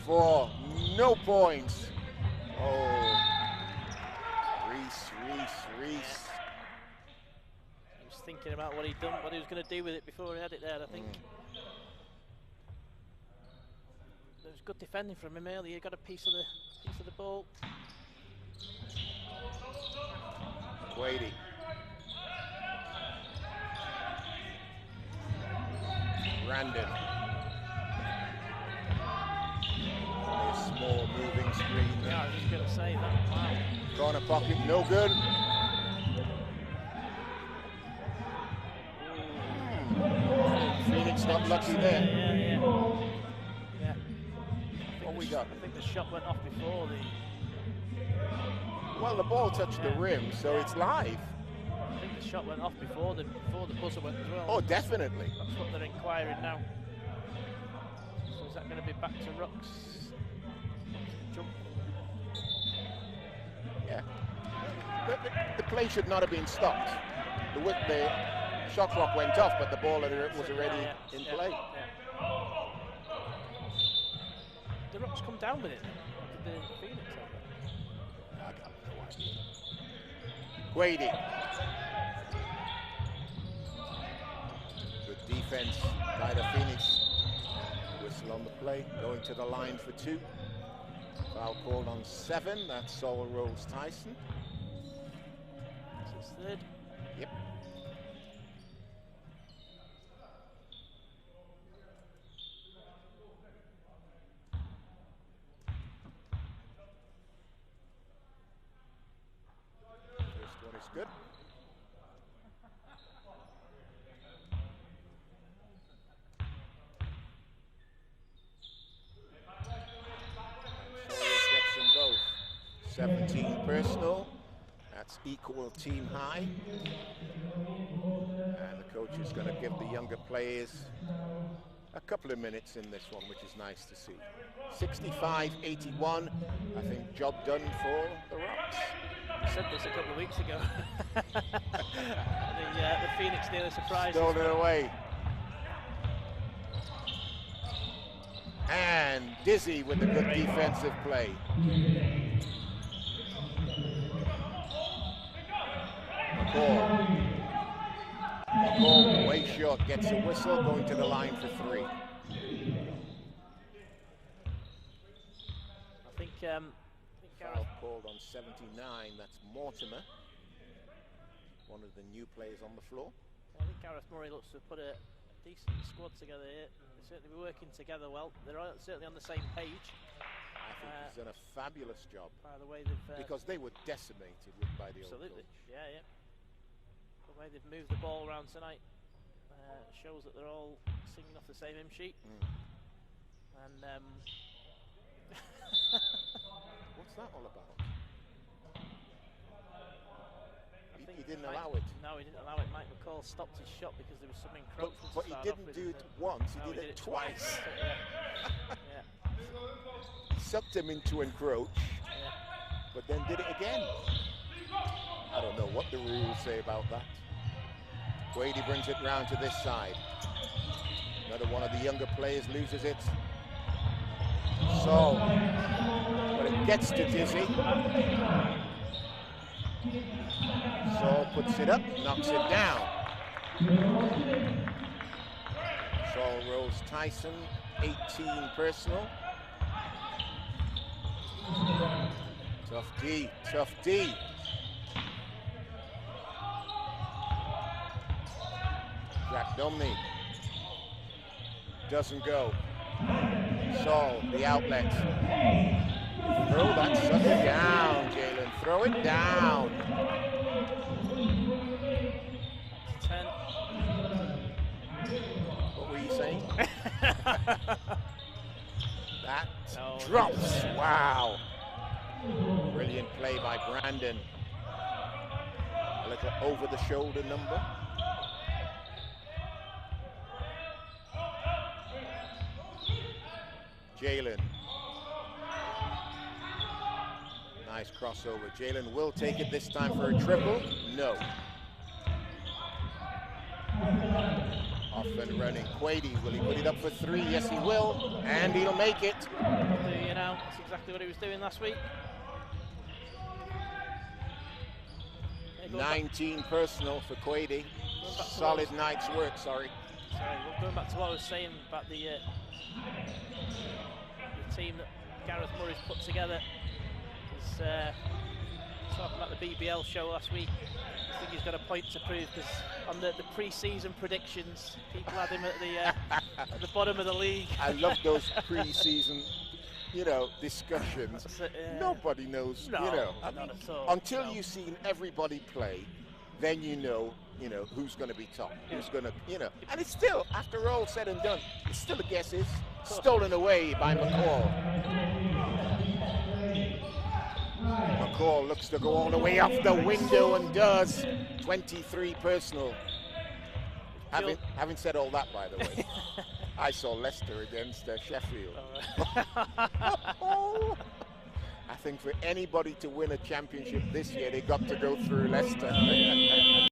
[SPEAKER 1] for no points. Oh, Reese.
[SPEAKER 2] thinking about what he'd done, what he was going to do with it before he had it there, I think. There was good defending from him earlier. He got a piece of the ball.
[SPEAKER 1] Quady. Brandon. Only a small moving screen there.
[SPEAKER 2] Yeah, I was just going to say that. Wow.
[SPEAKER 1] Corner pocket, no good. Phoenix got lucky there.
[SPEAKER 2] Yeah.
[SPEAKER 1] What we got?
[SPEAKER 2] I think the shot went off before the...
[SPEAKER 1] Well, the ball touched the rim, so it's live.
[SPEAKER 2] I think the shot went off before the buzzer went as well.
[SPEAKER 1] Oh, definitely.
[SPEAKER 2] That's what they're inquiring now. So is that going to be back to Ruck's jump?
[SPEAKER 1] Yeah. The play should not have been stopped. The shot clock went off, but the ball was already in play.
[SPEAKER 2] Yeah. The Ruck's come down with it. Did the Phoenix have it?
[SPEAKER 1] I got no idea. Quady. Good defense by the Phoenix. Whistle on the play, going to the line for 2. Foul called on 7. That's Sol Rolls-Tyson.
[SPEAKER 2] That's his third.
[SPEAKER 1] Yep. First one is good. Gets them both. 17 personal. That's equal team high. And the coach is going to give the younger players a couple of minutes in this one, which is nice to see. 65-81. I think job done for the Rocks.
[SPEAKER 2] I said this a couple of weeks ago. the Phoenix nearly surprised.
[SPEAKER 1] Stolen it away. And Dizzy with the good defensive play. McCall way short, gets a whistle, going to the line for 3.
[SPEAKER 2] I think
[SPEAKER 1] Foul called on 79, that's Mortimer, one of the new players on the floor.
[SPEAKER 2] I think Gareth Murray looks to put a decent squad together here. They certainly be working together well. They're certainly on the same page.
[SPEAKER 1] I think he's done a fabulous job.
[SPEAKER 2] By the way they've...
[SPEAKER 1] because they were decimated by the old coach.
[SPEAKER 2] Yeah. The way they've moved the ball around tonight shows that they're all singing off the same hymn sheet. And
[SPEAKER 1] what's that all about? He didn't allow it.
[SPEAKER 2] No, he didn't allow it. Mike McCall stopped his shot because there was some encroachment.
[SPEAKER 1] But he didn't do it once, he did it twice. Sucked him into encroach, but then did it again. I don't know what the rules say about that. Quady brings it round to this side. Another one of the younger players loses it. So, but it gets to Dizzy. So puts it up, knocks it down. Sol Rolls-Tyson, 18 personal. Tough D. Jack Dumney doesn't go. Sol, the outlet. Throw that sucker down, Jalen. Throw it down.
[SPEAKER 2] 10.
[SPEAKER 1] What were you saying? That drops. Wow. Brilliant play by Brandon. A little over the shoulder number. Jalen. Nice crossover. Jalen will take it this time for a triple. No. Off and running. Quady, will he put it up for 3? Yes, he will. And he'll make it.
[SPEAKER 2] You know, that's exactly what he was doing last week.
[SPEAKER 1] 19 personal for Quady. Solid night's work, sorry.
[SPEAKER 2] Going back to what I was saying about the team that Gareth Murray's put together. He's talking about the BBL show last week. I think he's got a point to prove, because on the pre-season predictions, people had him at the bottom of the league.
[SPEAKER 1] I love those pre-season, discussions. Nobody knows,
[SPEAKER 2] not at all.
[SPEAKER 1] Until you've seen everybody play, then you know who's going to be top, who's going to, and it's still, after all said and done, it's still a guesses. Stolen away by McCall. McCall looks to go all the way off the window and does. 23 personal. Having said all that, by the way, I saw Leicester against Sheffield. I think for anybody to win a championship this year, they got to go through Leicester.